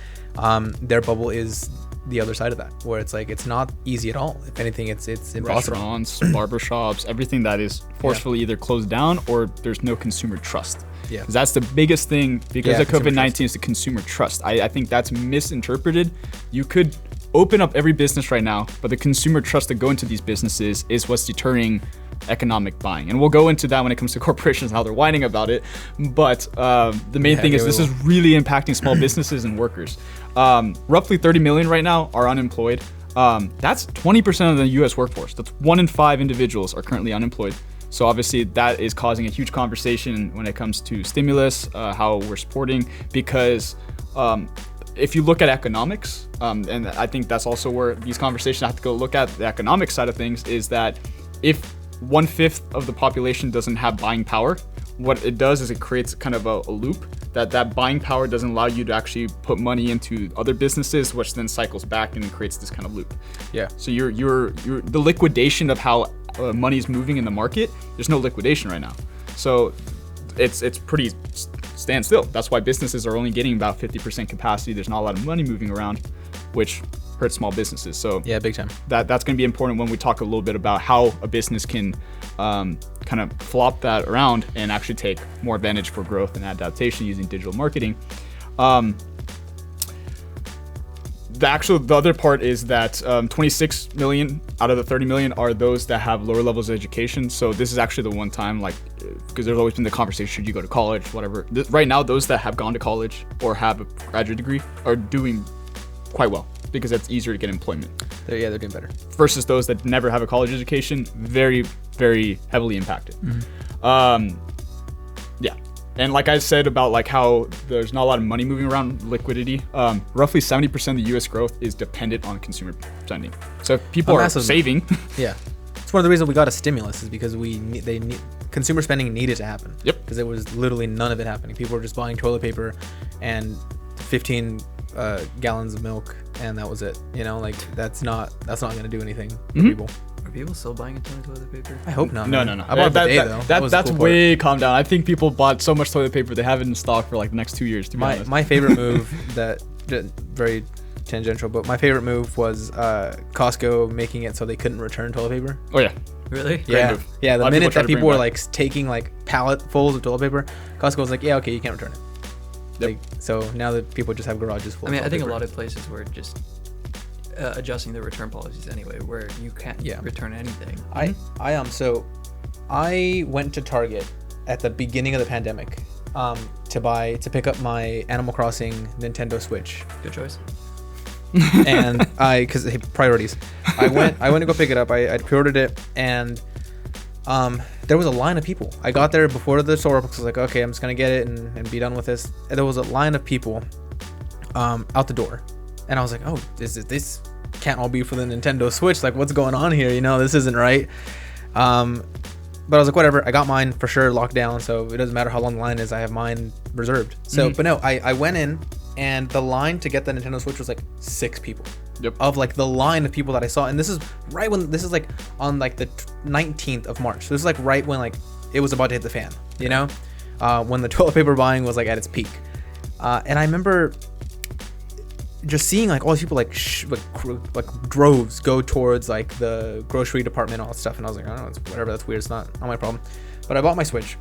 their bubble is the other side of that, where it's like, it's not easy at all. If anything, it's impossible. Restaurants, barbershops, everything that is forcefully either closed down or there's no consumer trust. Yeah, that's the biggest thing because of COVID-19 is the consumer trust. I think that's misinterpreted. You could open up every business right now, but the consumer trust to go into these businesses is what's deterring economic buying. And we'll go into that when it comes to corporations and how they're whining about it. But the main thing is this is really impacting small businesses and workers. Roughly 30 million right now are unemployed. That's 20% of the US workforce. That's 1 in 5 individuals are currently unemployed. So obviously that is causing a huge conversation when it comes to stimulus, how we're supporting, because if you look at economics, and I think that's also where these conversations have to go look at the economic side of things, is that if 1/5 of the population doesn't have buying power, what it does is it creates kind of a loop that buying power doesn't allow you to actually put money into other businesses, which then cycles back and creates this kind of loop. Yeah. So you're the liquidation of how money is moving in the market. There's no liquidation right now. So it's pretty standstill. That's why businesses are only getting about 50% capacity. There's not a lot of money moving around, which hurts small businesses. So yeah, big time. That's going to be important when we talk a little bit about how a business can kind of flop that around and actually take more advantage for growth and adaptation using digital marketing. The other part is that 26 million out of the 30 million are those that have lower levels of education. So this is actually the one time, like, because there's always been the conversation, should you go to college, whatever. Right now, those that have gone to college or have a graduate degree are doing quite well because it's easier to get employment. They're doing better. Versus those that never have a college education, very, very heavily impacted. Yeah. And like I said about like how there's not a lot of money moving around, liquidity, roughly 70% of the US growth is dependent on consumer spending. So if people are saving. Yeah. It's one of the reasons we got a stimulus is because consumer spending needed to happen. Yep. Because there was literally none of it happening. People were just buying toilet paper and 15 gallons of milk, and that was it. You know, like that's not going to do anything for people. Are people still buying a ton of toilet paper? I hope not. No. I bought that, though. That's way calmed down. I think people bought so much toilet paper they have it in stock for like the next 2 years. To be honest. My favorite move that very tangential, but my favorite move was Costco making it so they couldn't return toilet paper. Oh yeah. Really? Yeah. Yeah. The minute that people were like taking like palletfuls of toilet paper, Costco was like, yeah, okay, you can't return it. Yep. Like, so now that people just have garages full. I mean, of I think paper. a lot of places were just adjusting the return policies anyway, where you can't return anything. So I went to Target at the beginning of the pandemic to pick up my Animal Crossing Nintendo Switch. Good choice. And because priorities, I went to go pick it up. I pre-ordered it, and there was a line of people. I got there before the store because I was like, okay, I'm just gonna get it and be done with this. And there was a line of people out the door, And I was like, oh, this can't all be for the Nintendo Switch. Like, what's going on here? You know, this isn't right. But I was like, whatever. I got mine for sure locked down, so it doesn't matter how long the line is. I have mine reserved. So, but no, I went in, and the line to get the Nintendo Switch was like 6 people. Yep. Of like the line of people that I saw, and this is like on like the 19th of March. So this is like right when like it was about to hit the fan, you know, when the toilet paper buying was like at its peak. And I remember just seeing like all these people like droves go towards like the grocery department and all that stuff, and I was like, I don't know, it's whatever, that's weird, it's not my problem. But I bought my Switch,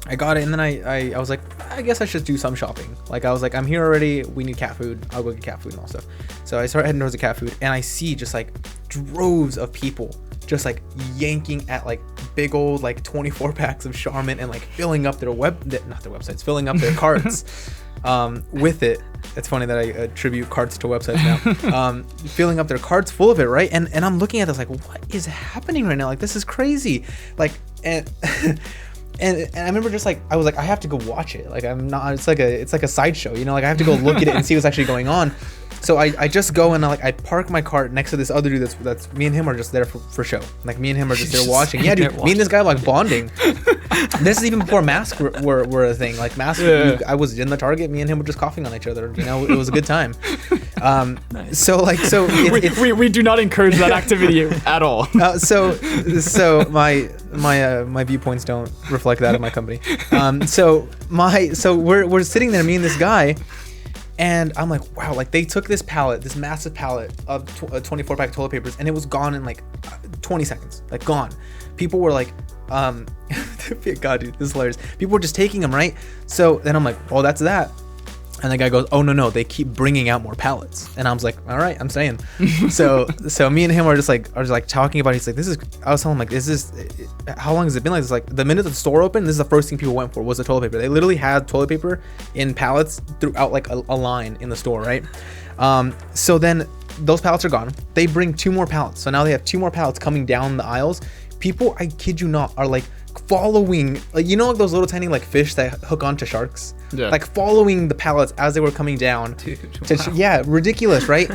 I got it, and then I was like, I guess I should do some shopping. Like, I was like, I'm here already, we need cat food, I'll go get cat food and all stuff. So I started heading towards the cat food, and I see just like droves of people just like yanking at like big old like 24 packs of Charmin and like filling up their websites, filling up their carts with it. It's funny that I attribute carts to websites now. Filling up their carts full of it, right? And I'm looking at this like, what is happening right now? Like, this is crazy. Like, and And I remember just like, I was like, I have to go watch it. Like, I'm not, it's like a sideshow, you know, like I have to go look at it and see what's actually going on. So I just go and I park my cart next to this other dude that's me and him are just there for show. Like, me and him are just there watching. Yeah, dude, me and this guy are like bonding. This is even before masks were a thing. Like, masks, yeah. I was in the Target, me and him were just coughing on each other. You know, it was a good time. Nice. So we do not encourage that activity at all. So my viewpoints don't reflect that of my company. So we're sitting there, me and this guy, and I'm like, wow, like they took this massive pallet of 24 pack toilet papers, and it was gone in like 20 seconds, like gone. People were like, God, dude, this is hilarious. People were just taking them, right? So then I'm like, well, that's that. And the guy goes, oh, no, they keep bringing out more pallets. And I was like, all right, I'm staying. So me and him are just like talking about it. He's like, I was telling him, like, how long has it been like this? Like, the minute the store opened, this is the first thing people went for was the toilet paper. They literally had toilet paper in pallets throughout like a line in the store, right? So then those pallets are gone. They bring 2 more pallets. So now they have 2 more pallets coming down the aisles. People, I kid you not, are like following, like, you know, like those little tiny like fish that hook onto sharks, yeah. Like following the pallets as they were coming down. Dude, wow. Yeah, ridiculous, right?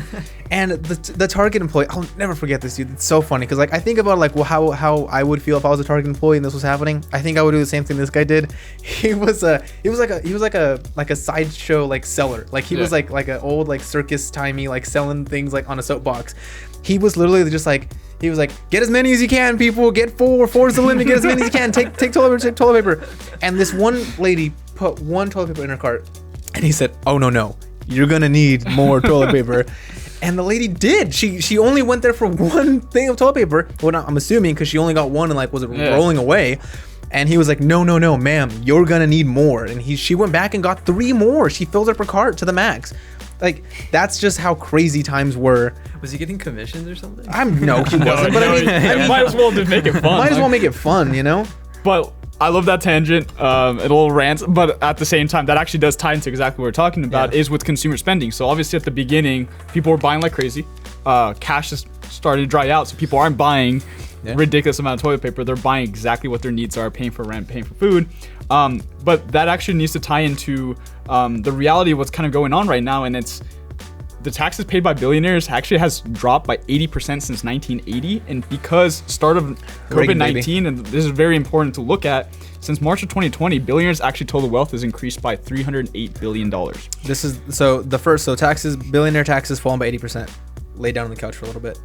And the Target employee, I'll never forget this, dude. It's so funny because like I think about like, well, how I would feel if I was a Target employee and this was happening. I think I would do the same thing this guy did. He was like a sideshow like seller. Like he was like an old like circus timey like selling things like on a soapbox. He was literally just like, he was like, get as many as you can, people. Get four's the limit. Get as many as you can. Take toilet paper. And this one lady put 1 toilet paper in her cart, and he said, oh no, you're gonna need more toilet paper. And the lady did. She only went there for 1 thing of toilet paper. Well, I'm assuming because she only got 1 and like was rolling away. And he was like, no, ma'am, you're gonna need more. And she went back and got 3 more. She filled up her cart to the max. Like, that's just how crazy times were. Was he getting commissions or something? No, he wasn't. But I mean, might as well just make it fun. Might as well make it fun, you know? But I love that tangent, a little rant, but at the same time, that actually does tie into exactly what we're talking about, is with consumer spending. So obviously at the beginning, people were buying like crazy. Cash is starting to dry out, so people aren't buying ridiculous amount of toilet paper. They're buying exactly what their needs are, paying for rent, paying for food. But that actually needs to tie into the reality of what's kind of going on right now, and it's the taxes paid by billionaires actually has dropped by 80% since 1980, and because start of COVID-19, and this is very important to look at, since March of 2020, billionaires actually total wealth has increased by $308 billion. This is taxes, billionaire taxes fallen by 80%. Lay down on the couch for a little bit.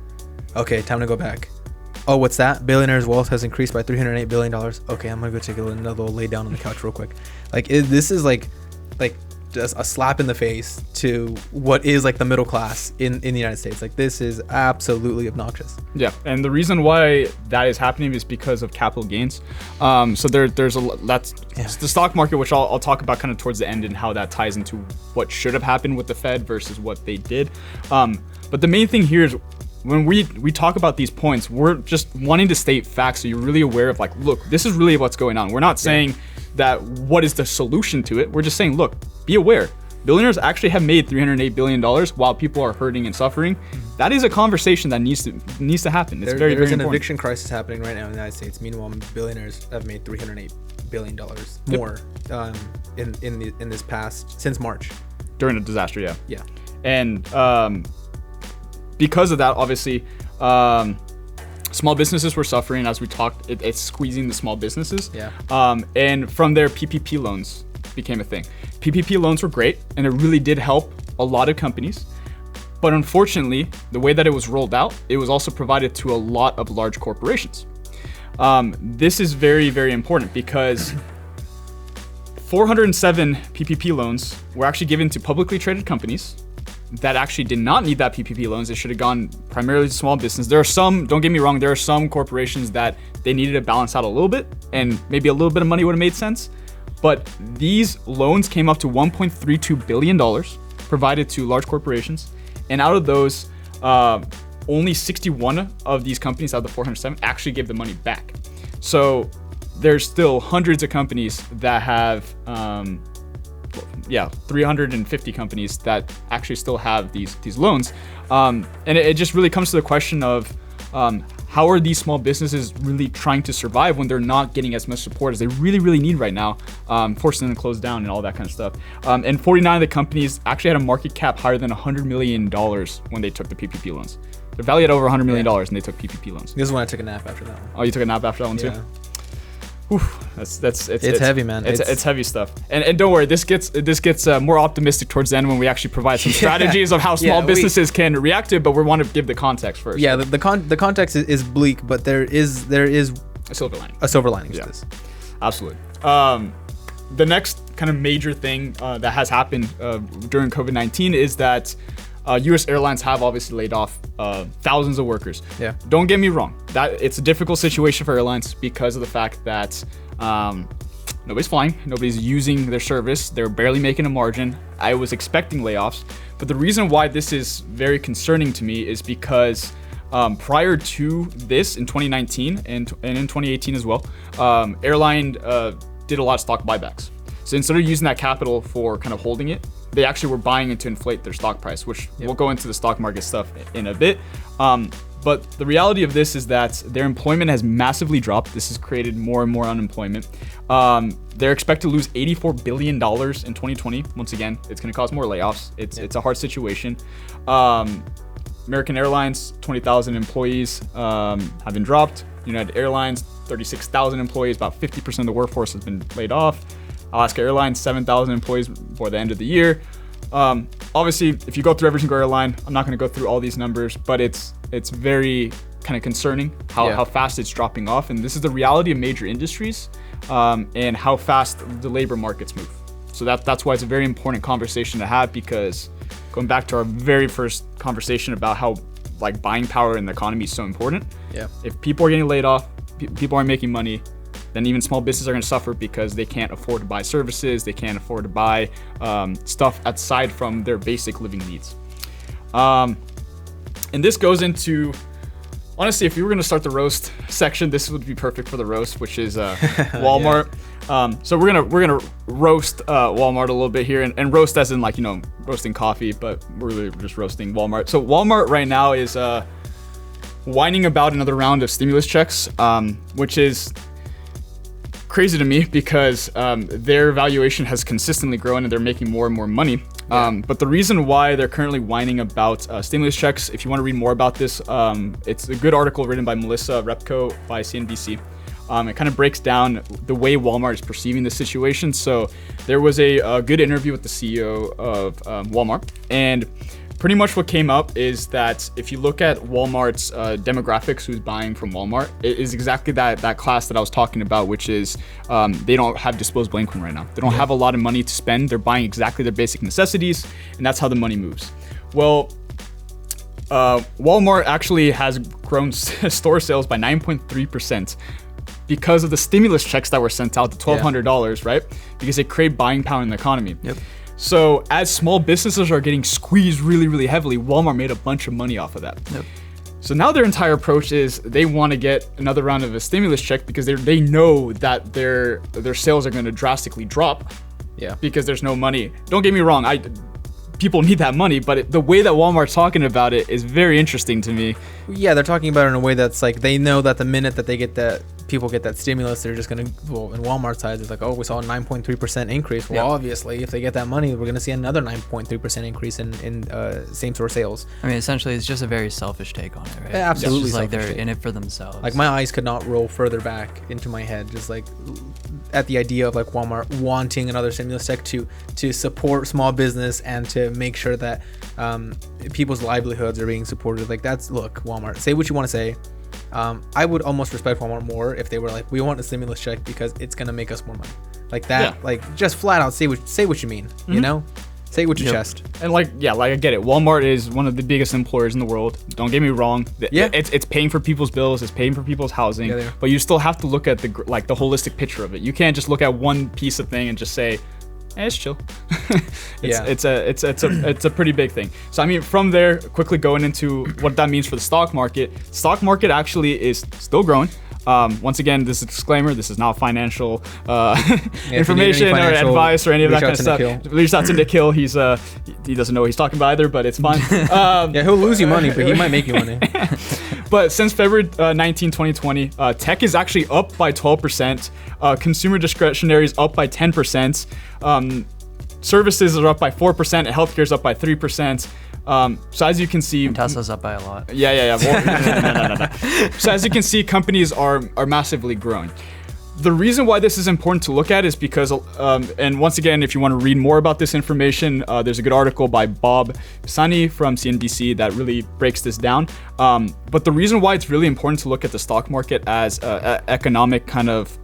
Okay, time to go back. Oh, what's that? Billionaires' wealth has increased by $308 billion. Okay, I'm gonna go take another little lay down on the couch real quick. Like, this is like just a slap in the face to what is like the middle class in the United States. Like, this is absolutely obnoxious. Yeah, and the reason why that is happening is because of capital gains. So there's it's the stock market, which I'll talk about kind of towards the end, and how that ties into what should have happened with the Fed versus what they did. But the main thing here is, when we talk about these points, we're just wanting to state facts so you're really aware of, like, look, this is really what's going on. We're not saying that what is the solution to it. We're just saying, look, be aware. Billionaires actually have made $308 billion while people are hurting and suffering. That is a conversation that needs to happen. It's very there's an important. Eviction crisis happening right now in the United States. Meanwhile, billionaires have made $308 billion more in this past, since March. During a disaster, yeah. Yeah. And because of that, obviously, small businesses were suffering. As we talked, it's squeezing the small businesses. Yeah. And from there, PPP loans became a thing. PPP loans were great, and it really did help a lot of companies. But unfortunately, the way that it was rolled out, it was also provided to a lot of large corporations. This is very, very important because 407 PPP loans were actually given to publicly traded companies that actually did not need that PPP loans. It should have gone primarily to small business. There are some, don't get me wrong, there are some corporations that they needed to balance out a little bit, and maybe a little bit of money would have made sense. But these loans came up to $1.32 billion provided to large corporations. And out of those, only 61 of these companies out of the 407 actually gave the money back. So there's still hundreds of companies that have, 350 companies that actually still have these loans. And it just really comes to the question of how are these small businesses really trying to survive when they're not getting as much support as they really, really need right now, forcing them to close down and all that kind of stuff. And 49 of the companies actually had a market cap higher than $100 million when they took the PPP loans. They're valued at over $100 million and they took PPP loans. This is when I took a nap after that one. Oh, you took a nap after that one too? Yeah. Whew, it's heavy, man. It's heavy stuff. And don't worry, this gets more optimistic towards the end when we actually provide some strategies of how small businesses can react to it. But we want to give the context first. Yeah, the context is bleak, but there is a silver lining. A silver lining to this. Absolutely. The next kind of major thing that has happened during COVID-19 is that U.S. airlines have obviously laid off thousands of workers. Yeah. Don't get me wrong. That it's a difficult situation for airlines because of the fact that nobody's flying, nobody's using their service, they're barely making a margin. I was expecting layoffs, but the reason why this is very concerning to me is because prior to this in 2019 and in 2018 as well, airline did a lot of stock buybacks. So instead of using that capital for kind of holding it, they actually were buying it to inflate their stock price, which we'll go into the stock market stuff in a bit. But the reality of this is that their employment has massively dropped. This has created more and more unemployment. They're expected to lose $84 billion in 2020. Once again, it's going to cause more layoffs. It's a hard situation. American Airlines, 20,000 employees have been dropped. United Airlines, 36,000 employees, about 50% of the workforce has been laid off. Alaska Airlines, 7,000 employees before the end of the year. Obviously, if you go through every single airline, I'm not going to go through all these numbers, but it's very kind of concerning how fast it's dropping off. And this is the reality of major industries and how fast the labor markets move. So that's why it's a very important conversation to have, because going back to our very first conversation about how like buying power in the economy is so important. Yeah. If people are getting laid off, people aren't making money, then even small businesses are going to suffer because they can't afford to buy services, they can't afford to buy stuff aside from their basic living needs. And this goes into, honestly, if you were going to start the roast section, this would be perfect for the roast, which is Walmart. So we're gonna roast Walmart a little bit here, and roast as in like roasting coffee, but we're really just roasting Walmart. So Walmart right now is whining about another round of stimulus checks, which is crazy to me because their valuation has consistently grown and they're making more and more money. But the reason why they're currently whining about stimulus checks, if you want to read more about this, it's a good article written by Melissa Repko by CNBC. It kind of breaks down the way Walmart is perceiving the situation. So there was a good interview with the CEO of Walmart, and pretty much what came up is that if you look at Walmart's demographics, who's buying from Walmart, it is exactly that class that I was talking about, which is they don't have disposable income right now. They don't have a lot of money to spend. They're buying exactly their basic necessities, and that's how the money moves. Well, Walmart actually has grown store sales by 9.3%. because of the stimulus checks that were sent out, the $1,200, right? Because they create buying power in the economy. Yep. So as small businesses are getting squeezed really, really heavily, Walmart made a bunch of money off of that. Yep. So now their entire approach is they want to get another round of a stimulus check because they know that their sales are going to drastically drop. Yeah. Because there's no money. Don't get me wrong, people need that money, but the way that Walmart's talking about it is very interesting to me. Yeah, they're talking about it in a way that's like they know that the minute that they get that people get that stimulus, they're just gonna, well, in Walmart's side, it's like, oh, we saw a 9.3% increase. Well, obviously, if they get that money, we're gonna see another 9.3% increase in same store sales. I mean, essentially, it's just a very selfish take on it, right? Yeah, absolutely. It's just like they're take. in it for themselves. Like, my eyes could not roll further back into my head, just like at the idea of like Walmart wanting another stimulus check to support small business and to make sure that people's livelihoods are being supported. Like, that's, look, Walmart, say what you want to say. I would almost respect Walmart more if they were like, we want a stimulus check because it's gonna make us more money. Like that, like just flat out say what you mean. You know, say what your chest. And like I get it. Walmart is one of the biggest employers in the world. Don't get me wrong. It's paying for people's bills. It's paying for people's housing. But you still have to look at the holistic picture of it. You can't just look at one piece of thing and just say, it's chill. It's a pretty big thing. So I mean, from there, quickly going into what that means for the stock market. Stock market actually is still growing. Once again, this is a disclaimer. This is not financial information or advice or any of that kind of stuff. Reach out to Nikhil. He doesn't know what he's talking about either, but it's fine. He'll lose you money, but he might make you money. But since February 19, 2020, tech is actually up by 12%. Consumer discretionary is up by 10%. Services are up by 4%. And healthcare is up by 3%. So as you can see, and Tesla's up by a lot. Yeah. No. So as you can see, companies are massively growing. The reason why this is important to look at is because, and once again, if you want to read more about this information, there's a good article by Bob Sunny from CNBC that really breaks this down. But the reason why it's really important to look at the stock market as an economic kind of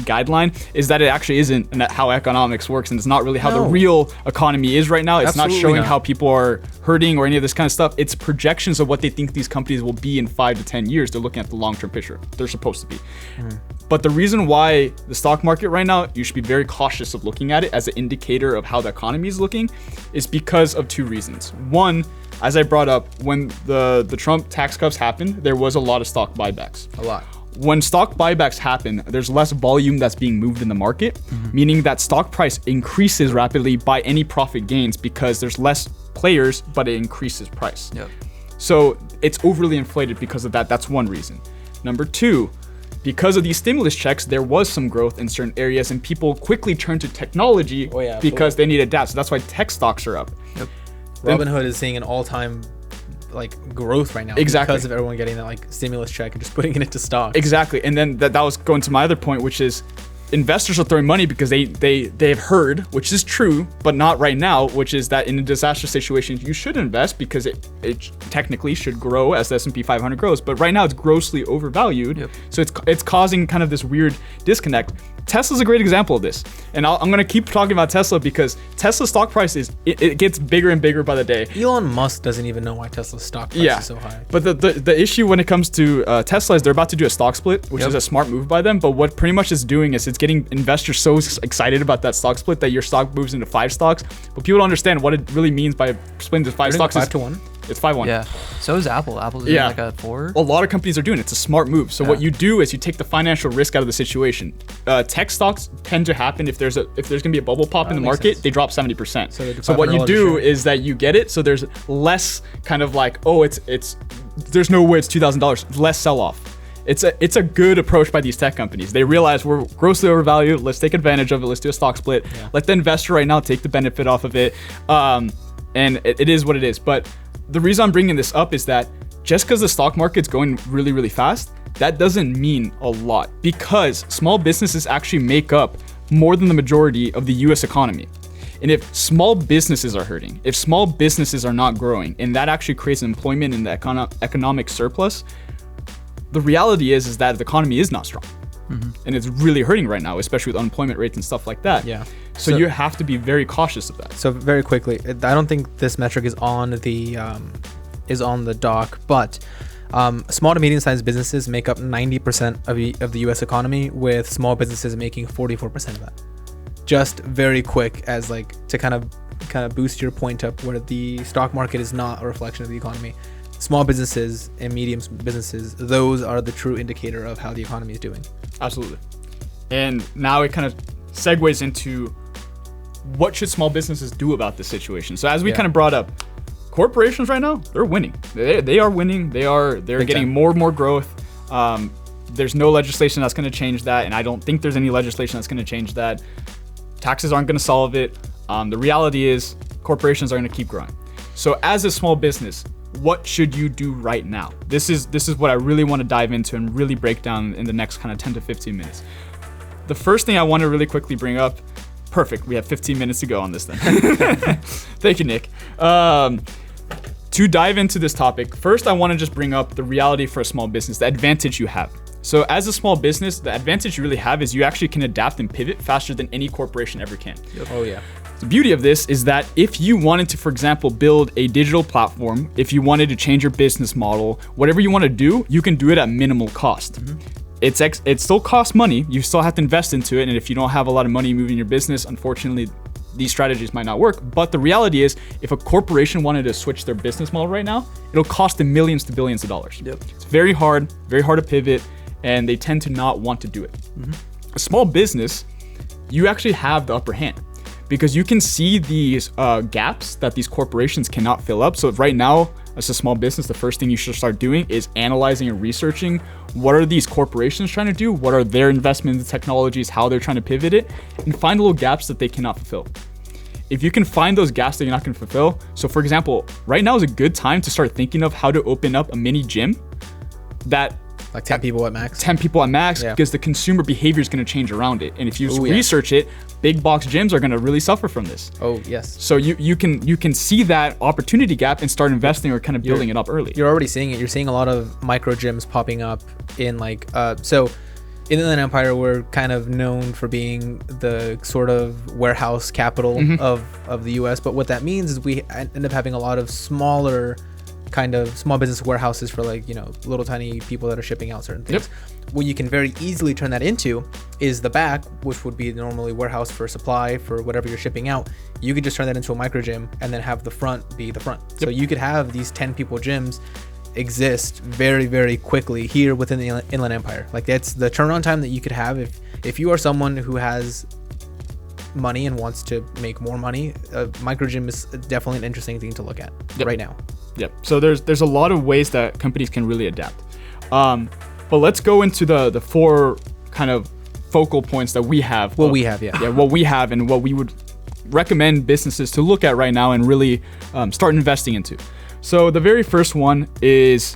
guideline is that it actually isn't how economics works, and it's not really how the real economy is right now. It's Absolutely not showing not. how people are hurting or any of this kind of stuff. It's projections of what they think these companies will be in 5 to 10 years. They're looking at the long-term picture. They're supposed to be. But the reason why the stock market right now, you should be very cautious of looking at it as an indicator of how the economy is looking, is because of two reasons. One, as I brought up, when the Trump tax cuts happened, there was a lot of stock buybacks. A lot. When stock buybacks happen, there's less volume that's being moved in the market, meaning that stock price increases rapidly by any profit gains because there's less players, but it increases price. So it's overly inflated because of that. That's one reason. Number two, because of these stimulus checks, there was some growth in certain areas and people quickly turned to technology because they needed data. So that's why tech stocks are up. Robinhood is seeing an all-time growth right now because of everyone getting that stimulus check and just putting it into stock. Exactly. And then that was going to my other point, which is investors are throwing money because they've heard, which is true, but not right now, which is that in a disaster situation, you should invest because it technically should grow as the S&P 500 grows. But right now it's grossly overvalued. So it's causing kind of this weird disconnect. Tesla's a great example of this. And I'm going to keep talking about Tesla because Tesla's stock price it gets bigger and bigger by the day. Elon Musk doesn't even know why Tesla's stock price is so high. But the issue when it comes to Tesla is they're about to do a stock split, which is a smart move by them. But what pretty much it's doing is it's getting investors so excited about that stock split that your stock moves into 5 stocks. But people don't understand what it really means by splitting to 5 stocks. 5 to 1? It's 5-1. Yeah. So is Apple. Apple's doing like a 4. A lot of companies are doing it. It's a smart move. So what you do is you take the financial risk out of the situation. Tech stocks tend to happen if there's gonna be a bubble pop in the market, they drop 70%. So what you do is that you get it. So there's less kind of like, there's no way it's $2,000. Less sell off. It's a good approach by these tech companies. They realize we're grossly overvalued. Let's take advantage of it. Let's do a stock split. Let the investor right now take the benefit off of it. And it is what it is. But the reason I'm bringing this up is that just because the stock market's going really, really fast, that doesn't mean a lot because small businesses actually make up more than the majority of the US economy. And if small businesses are hurting, if small businesses are not growing, and that actually creates employment in the economic surplus, the reality is that the economy is not strong. And it's really hurting right now, especially with unemployment rates and stuff like that. So you have to be very cautious of that. So very quickly, I don't think this metric is on the doc, but small to medium-sized businesses make up 90% of the U.S. economy, with small businesses making 44% of that. Just very quick as to kind of boost your point up, where the stock market is not a reflection of the economy. Small businesses and medium businesses, those are the true indicator of how the economy is doing. Absolutely. And now it kind of segues into what should small businesses do about this situation. So as we kind of brought up, corporations right now, they're winning. They are winning. They're getting more and more growth. There's no legislation that's going to change that, and I don't think there's any legislation that's going to change that. Taxes aren't going to solve it. The reality is corporations are going to keep growing. So as a small business, what should you do right now? This is what I really want to dive into and really break down in the next kind of 10 to 15 minutes. The first thing I want to really quickly bring up, perfect, we have 15 minutes to go on this then. Thank you, Nick. To dive into this topic, first I want to just bring up the reality for a small business, the advantage you have. So as a small business, the advantage you really have is you actually can adapt and pivot faster than any corporation ever can. Yep. Oh yeah. The beauty of this is that if you wanted to, for example, build a digital platform, if you wanted to change your business model, whatever you want to do, you can do it at minimal cost. It still costs money. You still have to invest into it. And if you don't have a lot of money moving your business, unfortunately, these strategies might not work. But the reality is, if a corporation wanted to switch their business model right now, it'll cost them millions to billions of dollars. Yep. It's very hard to pivot, and they tend to not want to do it. A small business, you actually have the upper hand because you can see these gaps that these corporations cannot fill up. So right now, as a small business, the first thing you should start doing is analyzing and researching what are these corporations trying to do, what are their investments in technologies, how they're trying to pivot it, and find little gaps that they cannot fulfill. If you can find those gaps that you're not going to fulfill, so for example, right now is a good time to start thinking of how to open up a mini gym that like 10 people at max. 10 people at max, Yeah. because the consumer behavior is going to change around it. And if you Ooh, yeah. research it, big box gyms are going to really suffer from this. Oh yes. So you can see that opportunity gap and start investing or kind of building it up early. You're already seeing it. You're seeing a lot of micro gyms popping up in like so in the Inland Empire, we're kind of known for being the sort of warehouse capital of the US. But what that means is we end up having a lot of smaller kind of small business warehouses for like, you know, little tiny people that are shipping out certain things. What you can very easily turn that into is the back, which would be normally warehouse for supply for whatever you're shipping out. You could just turn that into a micro gym and then have the front be the front. So you could have these 10 people gyms exist very, very quickly here within the Inland Empire. Like that's the turnaround time that you could have if you are someone who has money and wants to make more money. A micro gym is definitely an interesting thing to look at right now. Yep. So there's a lot of ways that companies can really adapt. But let's go into the four kind of focal points that we have. What we have, yeah. Yeah, what we have and what we would recommend businesses to look at right now and really start investing into. So the very first one is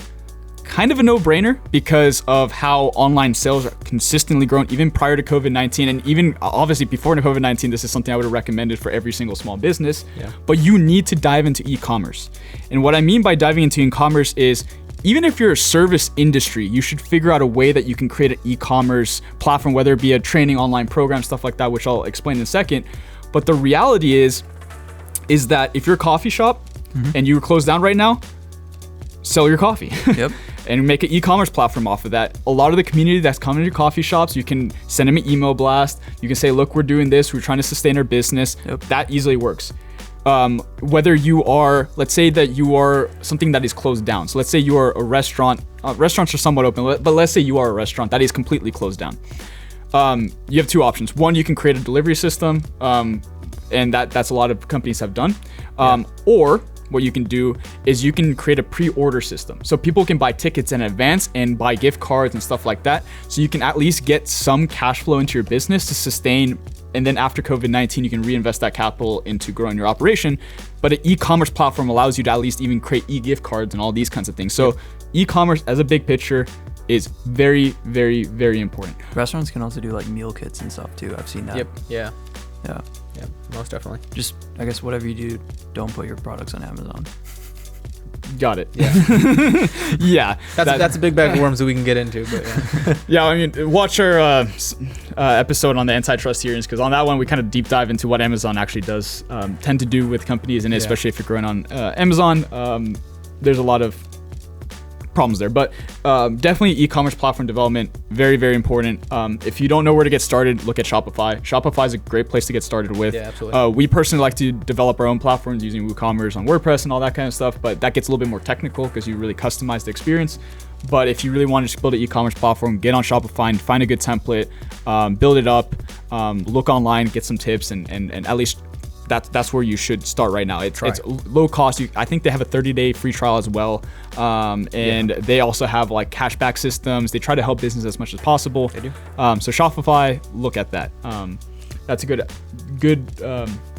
kind of a no-brainer because of how online sales are consistently grown even prior to COVID-19, and even obviously before COVID-19, this is something I would have recommended for every single small business. Yeah. But you need to dive into e-commerce. And what I mean by diving into e-commerce is even if you're a service industry, you should figure out a way that you can create an e-commerce platform, whether it be a training online program, stuff like that, which I'll explain in a second. But the reality is that if you're a coffee shop and you're closed down right now, sell your coffee. Yep. And make an e-commerce platform off of that. A lot of the community that's coming to coffee shops, you can send them an email blast. You can say, look, we're doing this. We're trying to sustain our business. Yep. That easily works. Whether you are, let's say that you are something that is closed down. So let's say you are a restaurant. Restaurants are somewhat open, but let's say you are a restaurant that is completely closed down. You have two options. One, you can create a delivery system, and that's a lot of companies have done. Or what you can do is you can create a pre-order system. So people can buy tickets in advance and buy gift cards and stuff like that. So you can at least get some cash flow into your business to sustain. And then after COVID-19, you can reinvest that capital into growing your operation. But an e-commerce platform allows you to at least even create e-gift cards and all these kinds of things. So e-commerce as a big picture is very, very, very important. Restaurants can also do like meal kits and stuff too. I've seen that. Yep. Yeah. Yeah. Yeah. Most definitely. Just, I guess, whatever you do, don't put your products on Amazon. Got it. Yeah. Yeah. That's a big bag of worms that we can get into, but yeah. Yeah, I mean, watch our episode on the antitrust hearings, because on that one we kind of deep dive into what Amazon actually does tend to do with companies, and especially if you're growing on Amazon, there's a lot of problems there. But definitely e-commerce platform development, very, very important. If you don't know where to get started, look at Shopify. Shopify is a great place to get started with. Yeah, absolutely. We personally like to develop our own platforms using WooCommerce on WordPress and all that kind of stuff, but that gets a little bit more technical because you really customize the experience. But if you really want to just build an e-commerce platform, get on Shopify and find a good template, build it up, look online, get some tips, and at least that's where you should start right now. It's low cost. I think they have a 30-day free trial as well, and they also have like cashback systems. They try to help business as much as possible. They do. So Shopify, look at that. That's a good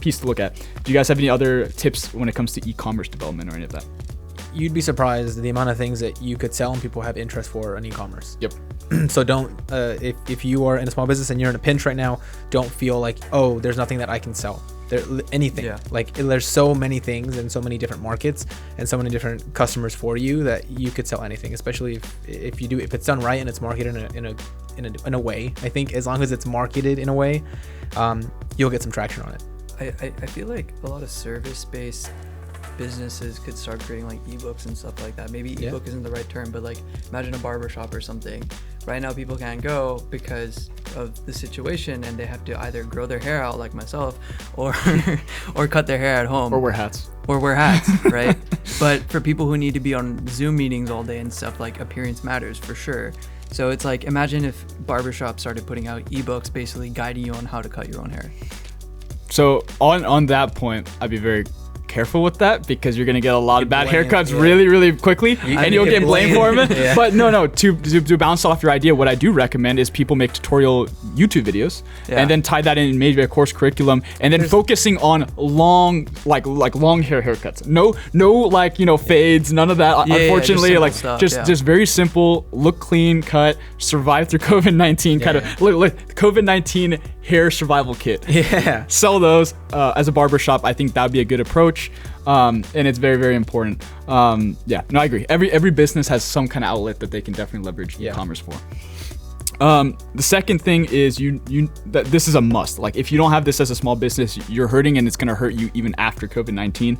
piece to look at. Do you guys have any other tips when it comes to e-commerce development or any of that? You'd be surprised the amount of things that you could sell and people have interest for on e-commerce. Yep. So don't, if you are in a small business and you're in a pinch right now, don't feel like, oh, there's nothing that I can sell. Anything. Yeah. Like there's so many things and so many different markets and so many different customers for you that you could sell anything, especially if it's done right and it's marketed in a way. I think as long as it's marketed in a way, you'll get some traction on it. I feel like a lot of service-based businesses could start creating like ebooks and stuff like that. Maybe ebook isn't the right term, but like imagine a barbershop or something. Right now people can't go because of the situation, and they have to either grow their hair out like myself, or cut their hair at home, Or wear hats, right? But for people who need to be on Zoom meetings all day and stuff, like appearance matters for sure. So it's like, imagine if barbershops started putting out ebooks basically guiding you on how to cut your own hair. So on that point, I'd be very careful with that, because you're gonna get a lot of bad haircuts really quickly, and you'll get blamed for them. But no, to bounce off your idea, what I do recommend is people make tutorial YouTube videos and then tie that in maybe a course curriculum, and then focusing on long long hair haircuts. No like fades, none of that. Unfortunately, just very simple, look clean, cut, survive through COVID-19 kind of look COVID-19 hair survival kit. Sell those as a barbershop. I think that'd be a good approach. And it's very, very important. I agree. Every business has some kind of outlet that they can definitely leverage e-commerce for. The second thing is that this is a must. Like if you don't have this as a small business, you're hurting, and it's going to hurt you even after COVID-19.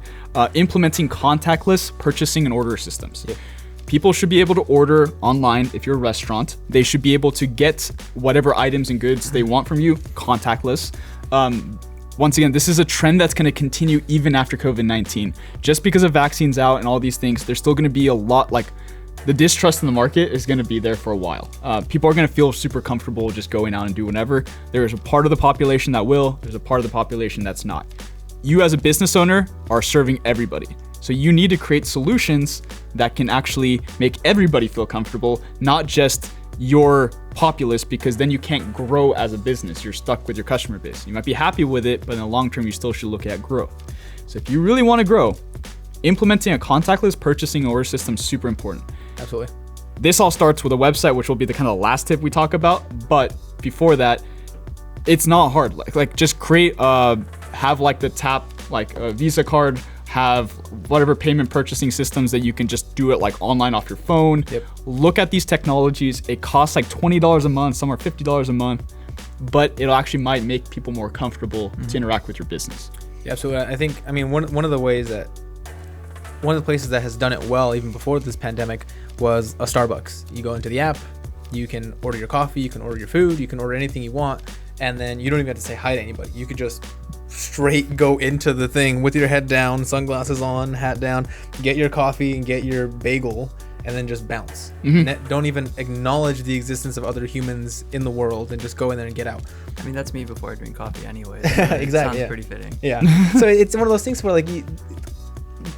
Implementing contactless purchasing and order systems. People should be able to order online. If you're a restaurant, they should be able to get whatever items and goods they want from you contactless. Once again, this is a trend that's going to continue even after COVID-19. Just because of vaccines out and all these things, there's still going to be a lot, like the distrust in the market is going to be there for a while. People are going to feel super comfortable just going out and do whatever. There is a part of the population that will, there's a part of the population that's not. You as a business owner are serving everybody. So you need to create solutions that can actually make everybody feel comfortable, not just your populace, because then you can't grow as a business. You're stuck with your customer base. You might be happy with it, but in the long term, you still should look at growth. So if you really want to grow, implementing a contactless purchasing order system is super important. Absolutely. This all starts with a website, which will be the kind of last tip we talk about. But before that, it's not hard. Like just create, have like the tap, like a Visa card, have whatever payment purchasing systems that you can just do it like online off your phone. Look at these technologies. It costs like $20 a month, some are $50 a month, but it'll actually might make people more comfortable to interact with your business. Yeah, absolutely. I think, one of the places that has done it well even before this pandemic was a Starbucks. You go into the app, you can order your coffee, you can order your food, you can order anything you want, and then you don't even have to say hi to anybody. You could just straight go into the thing with your head down, sunglasses on, hat down, get your coffee and get your bagel, and then just bounce. Don't even acknowledge the existence of other humans in the world, and just go in there and get out. That's me before I drink coffee anyway. Exactly. Sounds pretty fitting. So it's one of those things where like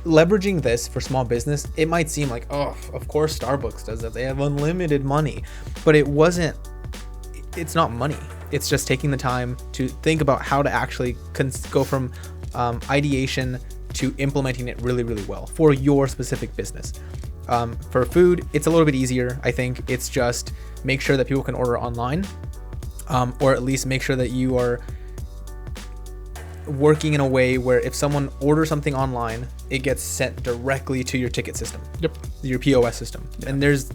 leveraging this for small business, it might seem like, oh, of course Starbucks does that. They have unlimited money, but it's not money. It's just taking the time to think about how to actually go from ideation to implementing it really, really well for your specific business. For food, it's a little bit easier. I think it's just make sure that people can order online, or at least make sure that you are working in a way where if someone orders something online, it gets sent directly to your ticket system, your POS system. And there's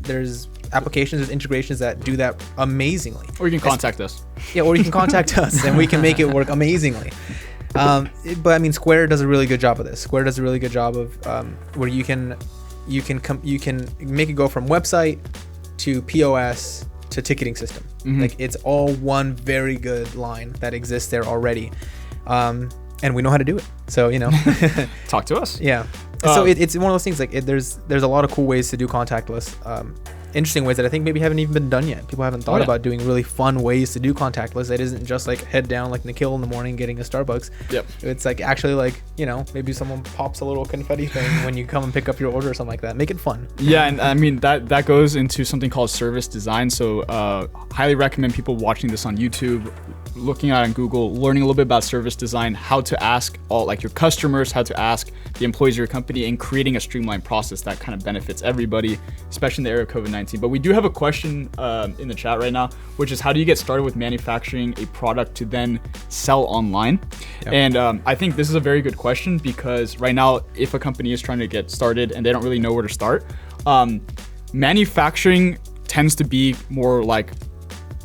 applications, there's integrations that do that amazingly. Or you can contact us. Yeah, or you can contact us and we can make it work amazingly. But Square does a really good job of this. Square does a really good job of where you can make it go from website to POS to ticketing system. Like it's all one very good line that exists there already. And we know how to do it. So, talk to us. Yeah. So it's one of those things, like there's a lot of cool ways to do contactless. interesting ways that I think maybe haven't even been done yet. People haven't thought about doing really fun ways to do contactless. It isn't just like head down like Nikhil in the morning getting a Starbucks. Yep. It's like actually like, you know, maybe someone pops a little confetti thing when you come and pick up your order or something like that. Make it fun. Yeah, and I mean that goes into something called service design. So highly recommend people watching this on YouTube, looking at it on Google, learning a little bit about service design, how to ask all like your customers, how to ask the employees of your company, and creating a streamlined process that kind of benefits everybody, especially in the era of COVID-19. But we do have a question in the chat right now, which is how do you get started with manufacturing a product to then sell online? Yep. And I think this is a very good question, because right now, if a company is trying to get started and they don't really know where to start, manufacturing tends to be more like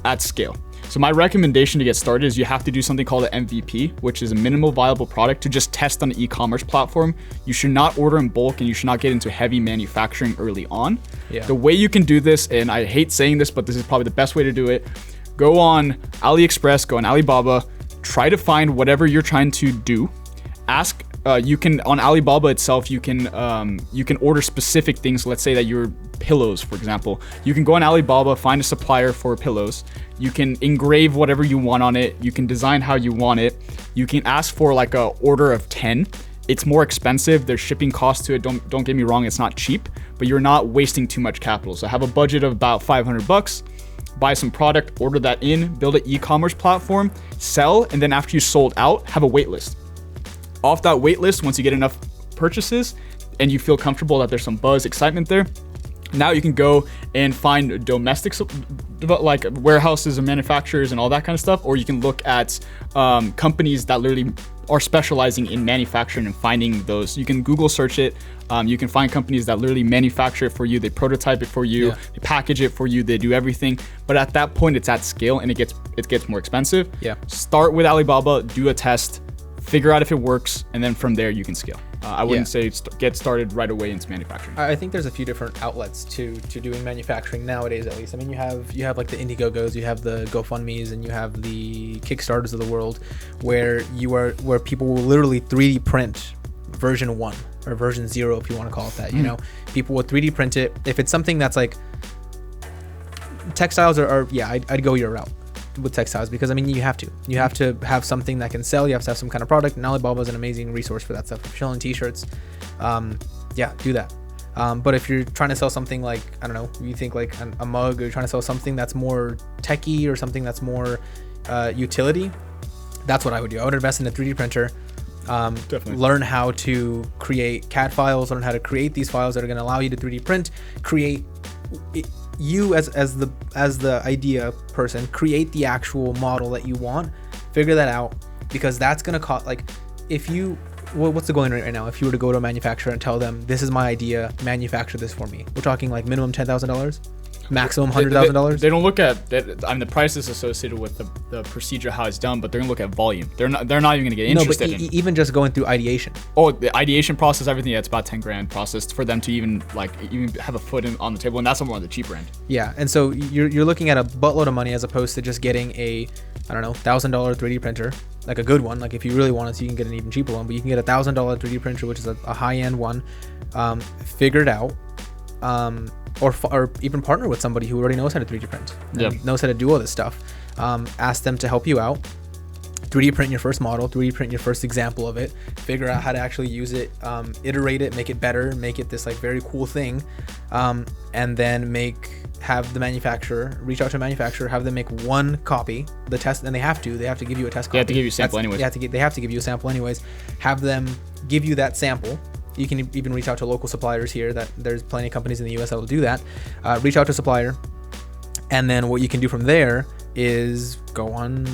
at scale. So my recommendation to get started is you have to do something called an MVP, which is a minimal viable product to just test on an e-commerce platform. You should not order in bulk, and you should not get into heavy manufacturing early on. Yeah. The way you can do this, and I hate saying this, but this is probably the best way to do it, go on AliExpress, go on Alibaba, try to find whatever you're trying to do. Ask, you can, on Alibaba itself, you can order specific things. Let's say that you're pillows, for example. You can go on Alibaba, find a supplier for pillows. You can engrave whatever you want on it. You can design how you want it. You can ask for like a order of 10. It's more expensive. There's shipping costs to it. Don't get me wrong, it's not cheap, but you're not wasting too much capital. So have a budget of about $500, buy some product, order that in, build an e-commerce platform, sell, and then after you sold out, have a wait list. Off that wait list, once you get enough purchases and you feel comfortable that there's some buzz, excitement there, now you can go and find domestic like warehouses and manufacturers and all that kind of stuff, or you can look at companies that literally are specializing in manufacturing and finding those. You can Google search it. You can find companies that literally manufacture it for you. They prototype it for you. They package it for you. They do everything. But at that point, it's at scale and it gets more expensive. Yeah. Start with Alibaba, do a test, figure out if it works, and then from there you can scale. I wouldn't say get started right away into manufacturing. I think there's a few different outlets to doing manufacturing nowadays, at least. I mean, you have like the Indiegogos, you have the GoFundMes, and you have the Kickstarters of the world, where people will literally 3D print version 1 or version 0, if you want to call it that. You know, people will 3D print it. If it's something that's like textiles I'd go your route with textiles, because I mean you have to have something that can sell. You have to have some kind of product, and Alibaba is an amazing resource for that stuff. If you're selling t-shirts, do that. But if you're trying to sell something like, I don't know, you think like a mug, or you're trying to sell something that's more techie or something that's more utility, that's what I would do. I would invest in a 3D printer. Definitely. Learn how to create CAD files, learn how to create these files that are going to allow you to 3D print, create it, you as the idea person, create the actual model that you want, figure that out, because that's going to cost, like, what's the going rate right now? If you were to go to a manufacturer and tell them, this is my idea, manufacture this for me, we're talking like minimum $10,000, maximum $100,000. They don't look at that. I mean, the price is associated with the procedure, how it's done, but they're gonna look at volume. They're not even gonna get interested in even just going through ideation. Oh, the ideation process, everything. Yeah, it's about $10,000 process for them to even have a foot on the table, and that's more on the cheaper end. Yeah, and so you're looking at a buttload of money as opposed to just getting a, I don't know, $1,000 3D printer, like a good one. Like if you really want it, so you can get an even cheaper one, but you can get a $1,000 3D printer, which is a high-end one. Figure it out. Or even partner with somebody who already knows how to 3D print, knows how to do all this stuff. Ask them to help you out. 3D print your first model, 3D print your first example of it, figure out how to actually use it, iterate it, make it better, make it this like very cool thing, and then have the manufacturer, reach out to a manufacturer, have them make one copy, the test, and they have to give you a test copy. They have to give you a sample anyways. They have to give you a sample anyways. Have them give you that sample. You can even reach out to local suppliers here. That there's plenty of companies in the US that will do that. Reach out to a supplier, and then what you can do from there is go on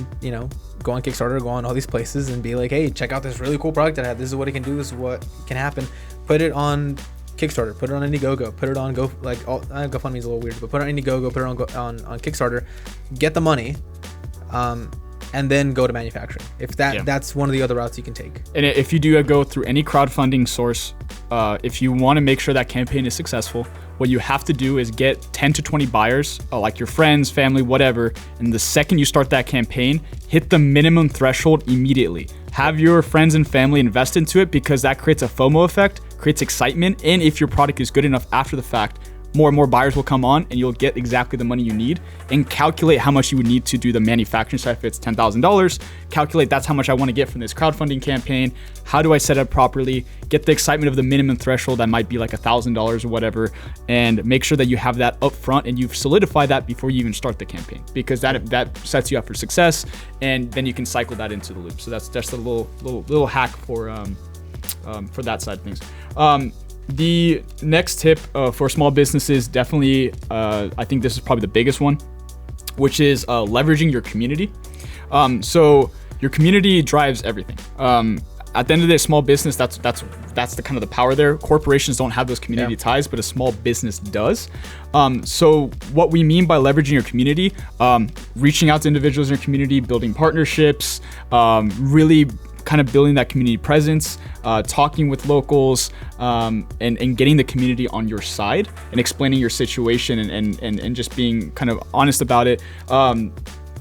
Kickstarter, go on all these places, and be like, hey, check out this really cool product that I have. This is what it can do. This is what can happen. Put it on Kickstarter. Put it on Indiegogo. Put it on GoFundMe is a little weird, but put it on Indiegogo. Put it on Kickstarter. Get the money. And then go to manufacturing. If that's one of the other routes you can take. And if you do go through any crowdfunding source, if you want to make sure that campaign is successful, what you have to do is get 10 to 20 buyers, like your friends, family, whatever. And the second you start that campaign, hit the minimum threshold immediately. Have your friends and family invest into it, because that creates a FOMO effect, creates excitement. And if your product is good enough after the fact, more and more buyers will come on, and you'll get exactly the money you need, and calculate how much you would need to do the manufacturing side. If it's $10,000, calculate that's how much I want to get from this crowdfunding campaign. How do I set up properly? Get the excitement of the minimum threshold that might be like $1,000 or whatever, and make sure that you have that up front and you've solidified that before you even start the campaign, because that sets you up for success, and then you can cycle that into the loop. So that's just a little hack for that side of things. The next tip for small businesses, definitely, I think this is probably the biggest one, which is leveraging your community. So your community drives everything. At the end of the day, small business, that's the kind of the power there. Corporations don't have those community ties, but a small business does. So what we mean by leveraging your community, reaching out to individuals in your community, building partnerships, really kind of building that community presence, talking with locals, and getting the community on your side and explaining your situation and just being kind of honest about it.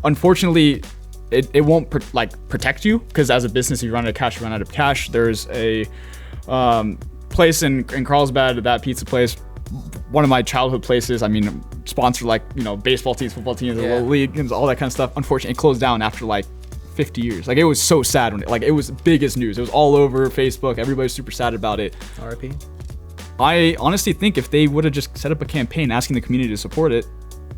Unfortunately, it won't protect you, because as a business, if you run out of cash, you run out of cash. There's a place in Carlsbad, that pizza place, one of my childhood places. I mean, sponsored baseball teams, football teams, the little league, and all that kind of stuff. Unfortunately, it closed down after 50 years. It was so sad when it was biggest news. It was all over Facebook. Everybody's super sad about it. RIP. I honestly think if they would have just set up a campaign asking the community to support it,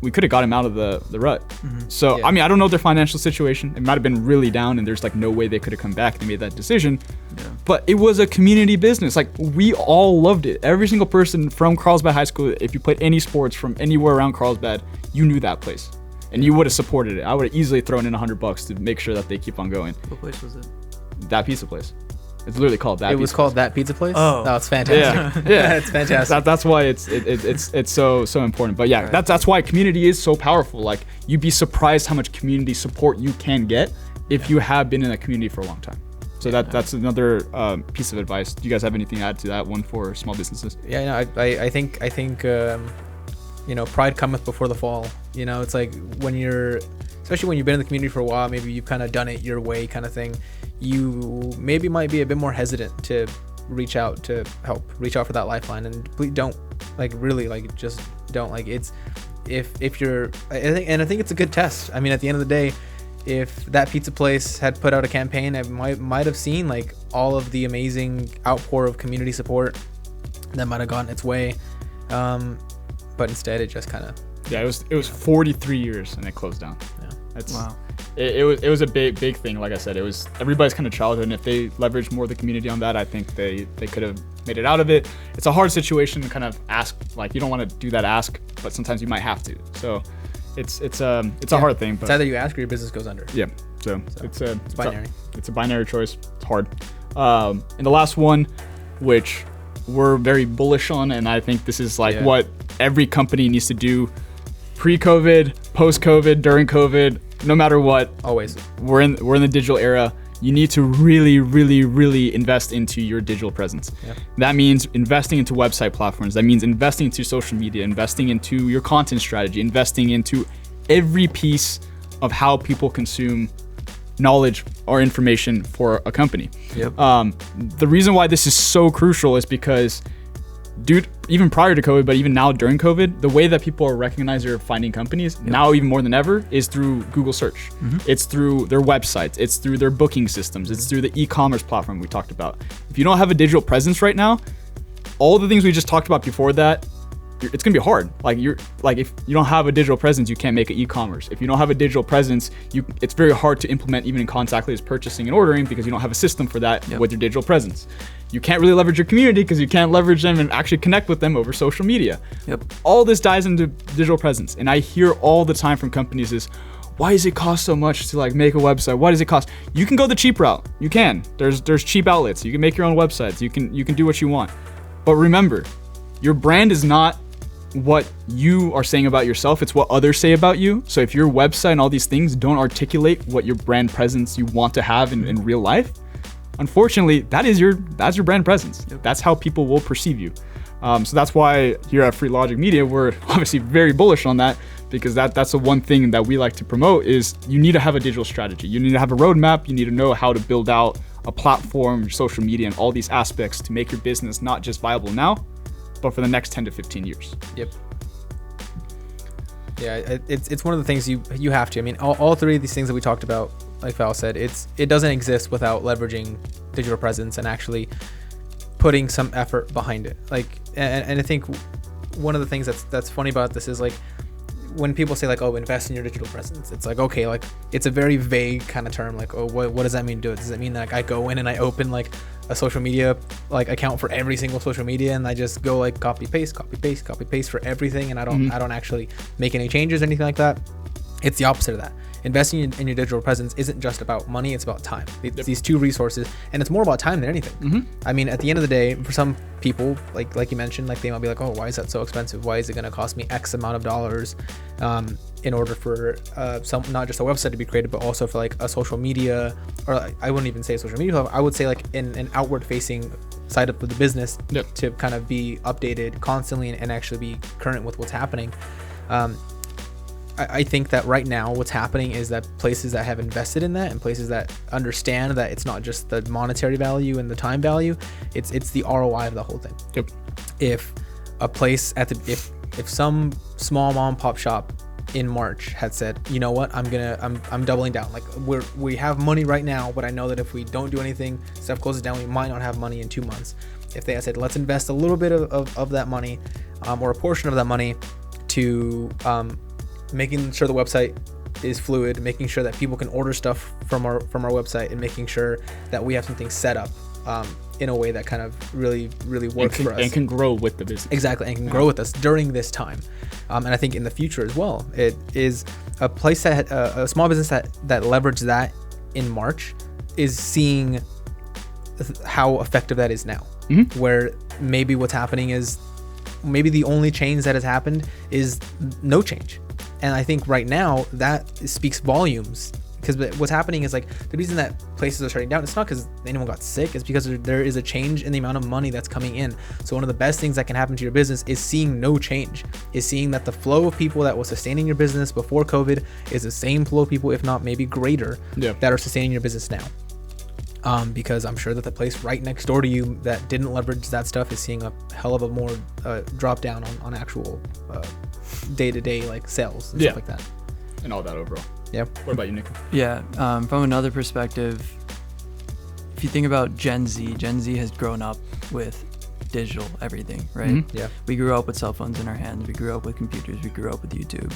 we could have got him out of the rut. Mm-hmm. So, I mean, I don't know their financial situation. It might have been really down, and there's no way they could have come back and made that decision. Yeah. But it was a community business. We all loved it. Every single person from Carlsbad High School, if you played any sports from anywhere around Carlsbad, you knew that place. And you would have supported it. I would have easily thrown in $100 to make sure that they keep on going. What place was it? That pizza place. It's literally called that. It was called That Pizza Place. Oh, it's fantastic. Yeah, it's fantastic. That's why it's so important. But yeah, right. That's why community is so powerful. You'd be surprised how much community support you can get if you have been in a community for a long time. So that's another piece of advice. Do you guys have anything to add to that one for small businesses? Yeah, no, I think pride cometh before the fall. It's especially when you've been in the community for a while, maybe you've kind of done it your way kind of thing. You maybe might be a bit more hesitant to reach out to help, reach out for that lifeline, and please don't just don't it's if you're, I think it's a good test. I mean, at the end of the day, if that pizza place had put out a campaign, I might have seen all of the amazing outpour of community support that might have gotten its way. But instead, it just kind of it was 43 years and it closed down. Wow. It was a big thing. Like I said, it was everybody's kind of childhood, and if they leveraged more of the community on that, I think they could have made it out of it. It's a hard situation to kind of ask, you don't want to do that ask, but sometimes you might have to. So it's a hard thing. But it's either you ask or your business goes under. Yeah. So it's binary. It's a binary choice. It's hard. And the last one, which we're very bullish on, and I think this is what every company needs to do, pre-COVID, post-COVID, during COVID, no matter what. Always. We're in the digital era. You need to really, really, really invest into your digital presence. Yeah. That means investing into website platforms. That means investing into social media, investing into your content strategy, investing into every piece of how people consume knowledge or information for a company. Yep. The reason why this is so crucial is because, even prior to COVID, but even now during COVID, the way that people are recognizing or finding companies now even more than ever is through Google search. Mm-hmm. It's through their websites. It's through their booking systems. It's through the e-commerce platform we talked about. If you don't have a digital presence right now, all the things we just talked about before that, it's gonna be hard. If you don't have a digital presence, you can't make an e-commerce. If you don't have a digital presence, it's very hard to implement even in contactless purchasing and ordering, because you don't have a system for that with your digital presence. You can't really leverage your community because you can't leverage them and actually connect with them over social media. Yep. All this dives into digital presence, and I hear all the time from companies is, why does it cost so much to make a website? Why does it cost? You can go the cheap route. You can. There's cheap outlets. You can make your own websites. You can do what you want. But remember, your brand is not what you are saying about yourself, it's what others say about you. So if your website and all these things don't articulate what your brand presence you want to have in real life, unfortunately, that's your brand presence. Yep. That's how people will perceive you. So that's why here at Free Logic Media, we're obviously very bullish on that, because that's the one thing that we like to promote is you need to have a digital strategy. You need to have a roadmap. You need to know how to build out a platform, social media, and all these aspects to make your business not just viable now, but for the next 10 to 15 years. Yep. Yeah, it's one of the things you have to. I mean, all three of these things that we talked about, like Val said, it doesn't exist without leveraging digital presence and actually putting some effort behind it. Like, and I think one of the things that's funny about this is like when people say like, oh, invest in your digital presence, it's like, okay, like it's a very vague kind of term. Like, oh, what does that mean? Does it mean that like I go in and I open like a social media like account for every single social media and I just go like copy paste for everything and I don't actually make any changes or anything like that? It's the opposite of that. Investing in your digital presence isn't just about money, it's about time. It's these two resources, and it's more about time than anything. I mean, at the end of the day, for some people, like you mentioned, like they might be like, oh, why is that so expensive? Why is it going to cost me X amount of dollars in order for not just a website to be created, but also for like a social media, or I wouldn't even say social media, I would say like an outward facing side of the business to kind of be updated constantly and actually be current with what's happening. I think that right now what's happening is that places that have invested in that and places that understand that it's not just the monetary value and the time value, it's the ROI of the whole thing. Yep. If a place if some small mom and pop shop in March had said, you know what, I'm doubling down. Like we have money right now, but I know that if we don't do anything, stuff closes down, we might not have money in 2 months. If they had said, let's invest a little bit of that money or a portion of that money to making sure the website is fluid, making sure that people can order stuff from our website, and making sure that we have something set up in a way that kind of really works for us and can grow with the business. Exactly, and can grow with us during this time. And I think in the future as well, it is a place that a small business that leveraged that in March is seeing how effective that is now. Where maybe what's happening is maybe the only change that has happened is no change. And I think right now that speaks volumes, because what's happening is like the reason that places are shutting down, it's not because anyone got sick, it's because there is a change in the amount of money that's coming in. So one of the best things that can happen to your business is seeing no change, is seeing that the flow of people that was sustaining your business before COVID is the same flow of people, if not maybe greater, that are sustaining your business now. Because I'm sure that the place right next door to you that didn't leverage that stuff is seeing a hell of a more drop down on actual day-to-day like sales and stuff like that, and all that overall. What about you, Nick? From another perspective, if you think about Gen Z has grown up with digital everything, right? We grew up with cell phones in our hands, we grew up with computers, we grew up with YouTube,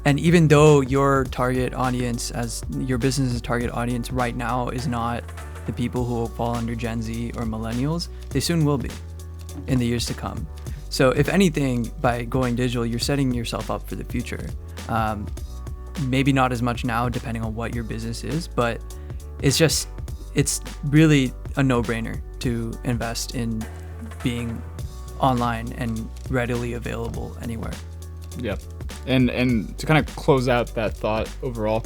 and even though your target audience, as your business's target audience right now, is not the people who will fall under Gen Z or millennials, they soon will be in the years to come. So if anything, by going digital, you're setting yourself up for the future. Maybe not as much now, depending on what your business is, but it's really a no-brainer to invest in being online and readily available anywhere. And to kind of close out that thought overall,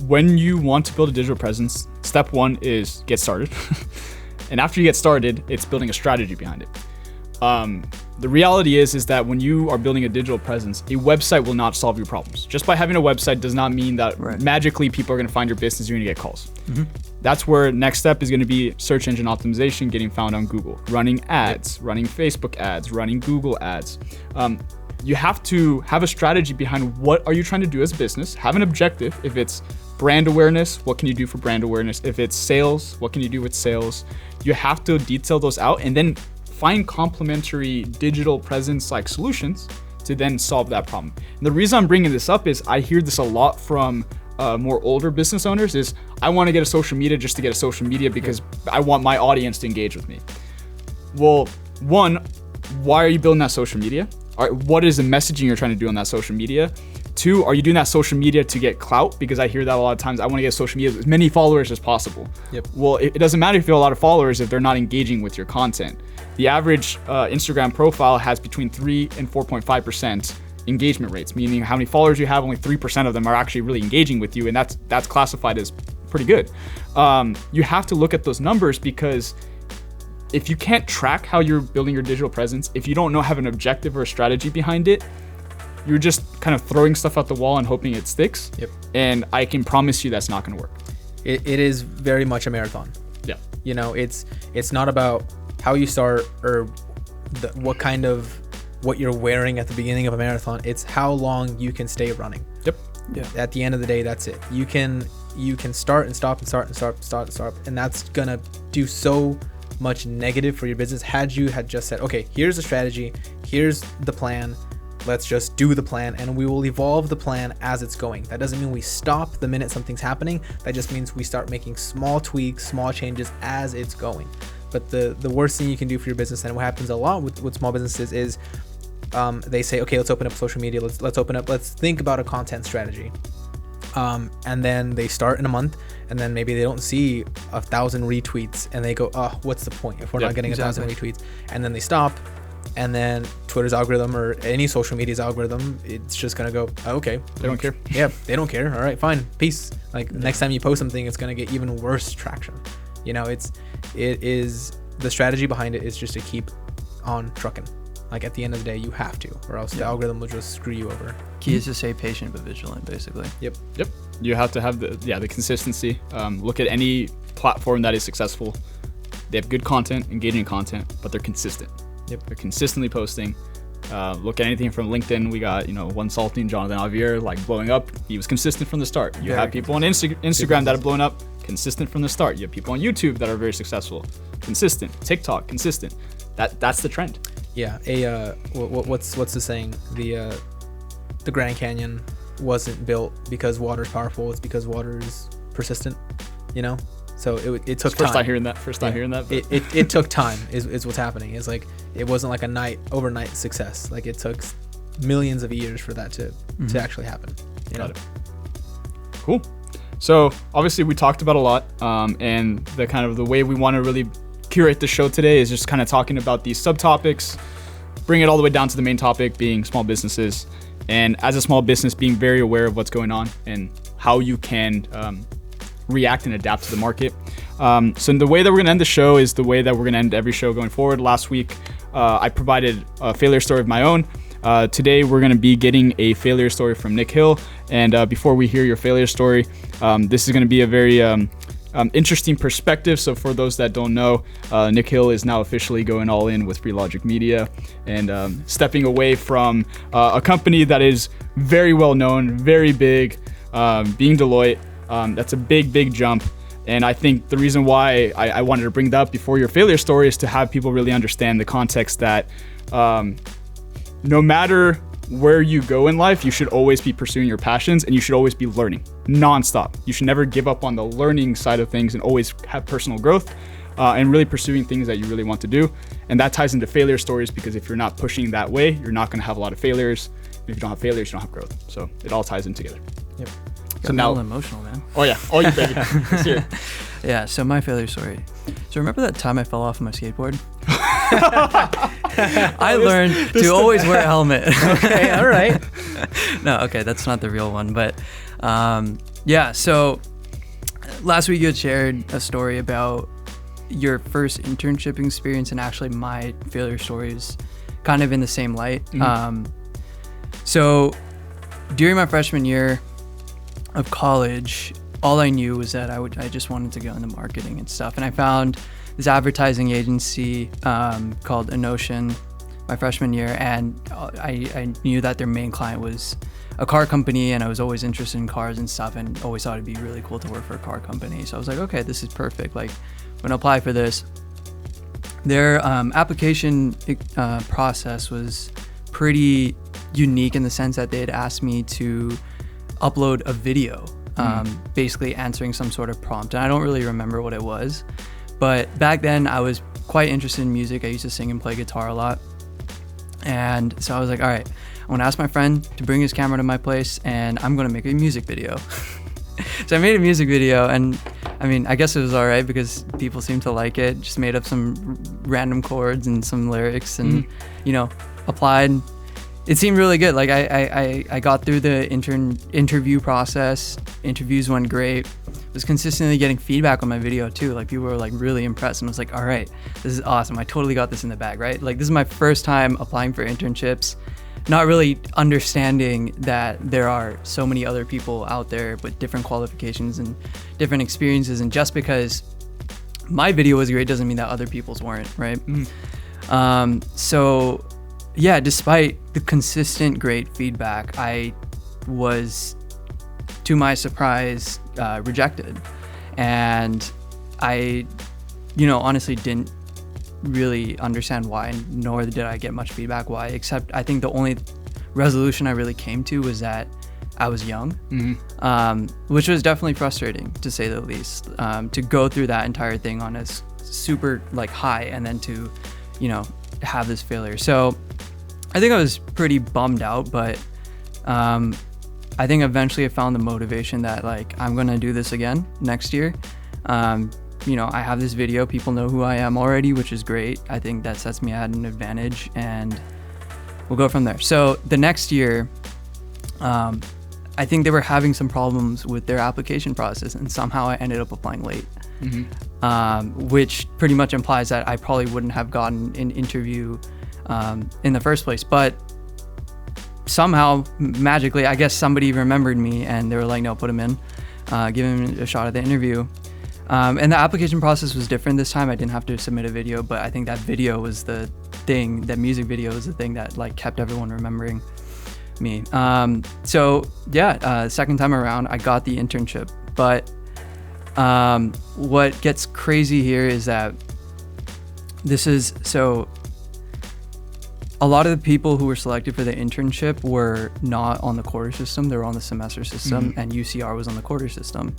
when you want to build a digital presence, step one is get started. And after you get started, it's building a strategy behind it. The reality is that when you are building a digital presence, a website will not solve your problems. Just by having a website does not mean that magically people are going to find your business, you're going to get calls. That's where next step is going to be search engine optimization, getting found on Google, running ads, running Facebook ads, running Google ads. You have to have a strategy behind what are you trying to do as a business, have an objective. If it's brand awareness, what can you do for brand awareness? If it's sales, what can you do with sales? You have to detail those out and then find complementary digital presence like solutions to then solve that problem. And the reason I'm bringing this up is I hear this a lot from more older business owners is I want to get a social media just to get a social media because I want my audience to engage with me. Well, one, why are you building that social media? What is the messaging you're trying to do on that social media? Two, are you doing that social media to get clout? Because I hear that a lot of times, I want to get social media with as many followers as possible. Well, it doesn't matter if you have a lot of followers if they're not engaging with your content. The average Instagram profile has between 3 and 4.5% engagement rates, meaning how many followers you have, only 3% of them are actually really engaging with you, and that's classified as pretty good. You have to look at those numbers because if you can't track how you're building your digital presence, if you don't have an objective or a strategy behind it, you're just kind of throwing stuff at the wall and hoping it sticks. And I can promise you that's not going to work. It is very much a marathon. You know, it's not about how you start or what you're wearing at the beginning of a marathon. It's how long you can stay running. Yep. Yeah. At the end of the day, that's it. You can start and stop and start and stop, and that's gonna do so much negative for your business. Had you just said, okay, here's the strategy, here's the plan, let's just do the plan, and we will evolve the plan as it's going. That doesn't mean we stop the minute something's happening. That just means we start making small tweaks, small changes as it's going. But the worst thing you can do for your business, and what happens a lot with small businesses, is they say, okay, let's open up social media, let's think about a content strategy. And then they start in a month, and then maybe they don't see 1,000 retweets, and they go, oh, what's the point if we're not getting 1,000 retweets? And then they stop, and then Twitter's algorithm or any social media's algorithm, it's just gonna go, oh, okay, They don't care. yeah, they don't care. All right, fine, peace. Like next time you post something, it's gonna get even worse traction. The strategy behind it is just to keep on trucking. Like at the end of the day, you have to, or else the algorithm will just screw you over. Key is to stay patient but vigilant, basically. Yep. You have to have the consistency. Look at any platform that is successful. They have good content, engaging content, but they're consistent. Yep. They're consistently posting. Look at anything from LinkedIn. We got, one salting Jonathan Javier, like blowing up. He was consistent from the start. You have people on Instagram that have blown up, consistent from the start. You have people on YouTube that are very successful, consistent. TikTok, consistent. That's the trend. Yeah. What's the saying? The Grand Canyon wasn't built because water's powerful. It's because water is persistent. So it took time. First time hearing that. But. It took time. Is what's happening. It's like it wasn't like overnight success. Like it took millions of years for that to actually happen. Got it. Cool. So obviously we talked about a lot, and the kind of the way we want to really curate the show today is just kind of talking about these subtopics, bring it all the way down to the main topic being small businesses, and as a small business being very aware of what's going on and how you can react and adapt to the market. So the way that we're going to end the show is the way that we're going to end every show going forward. Last week I provided a failure story of my own. Today we're going to be getting a failure story from Nikhil, and before we hear your failure story, this is going to be a very interesting perspective. So for those that don't know, Nikhil is now officially going all in with Free Logic Media and stepping away from a company that is very well known, very big, being Deloitte. That's a big jump. And I think the reason why I wanted to bring that up before your failure story is to have people really understand the context that no matter where you go in life, you should always be pursuing your passions and you should always be learning nonstop. You should never give up on the learning side of things and always have personal growth and really pursuing things that you really want to do. And that ties into failure stories, because if you're not pushing that way, you're not going to have a lot of failures. And if you don't have failures, you don't have growth. So it all ties in together. Yep. So now emotional, man. Oh yeah. Oh, you baby. Let's hear it. Yeah. So my failure story. So remember that time I fell off my skateboard? I learned to always wear a helmet. Okay. All right. No. Okay. That's not the real one. But yeah. So last week you had shared a story about your first internship experience, and actually my failure story is kind of in the same light. So during my freshman year of college, all I knew was that I just wanted to go into marketing and stuff. And I found this advertising agency called Enotion my freshman year, and I knew that their main client was a car company, and I was always interested in cars and stuff, and always thought it'd be really cool to work for a car company. So I was like, okay, this is perfect. Like, I'm gonna apply for this. Their application process was pretty unique in the sense that they had asked me to upload a video, basically answering some sort of prompt. And I don't really remember what it was, but back then I was quite interested in music. I used to sing and play guitar a lot. And so I was like, all right, I'm gonna ask my friend to bring his camera to my place and I'm gonna make a music video. So I made a music video, and I mean, I guess it was all right because people seemed to like it. Just made up some random chords and some lyrics and, applied. It seemed really good. Like I got through the interview process. Interviews went great. Was consistently getting feedback on my video too. Like people were like really impressed, and I was like, all right, this is awesome. I totally got this in the bag, right? Like this is my first time applying for internships, not really understanding that there are so many other people out there with different qualifications and different experiences. And just because my video was great doesn't mean that other people's weren't, right? So yeah, despite the consistent great feedback, I was, to my surprise, rejected. And I, honestly didn't really understand why, nor did I get much feedback why, except I think the only resolution I really came to was that I was young, which was definitely frustrating, to say the least, to go through that entire thing on a super high, and then to, have this failure. So I think I was pretty bummed out, but I think eventually I found the motivation that I'm gonna do this again next year. I have this video, people know who I am already, which is great. I think that sets me at an advantage, and we'll go from there. So the next year, I think they were having some problems with their application process, and somehow I ended up applying late, which pretty much implies that I probably wouldn't have gotten an interview in the first place. But somehow, magically, I guess somebody remembered me, and they were like, no, put him in, give him a shot at the interview. And the application process was different this time. I didn't have to submit a video, but I think that video was the thing, that music video was the thing that kept everyone remembering me. So yeah, second time around, I got the internship. But what gets crazy here is that a lot of the people who were selected for the internship were not on the quarter system, they were on the semester system, and UCR was on the quarter system.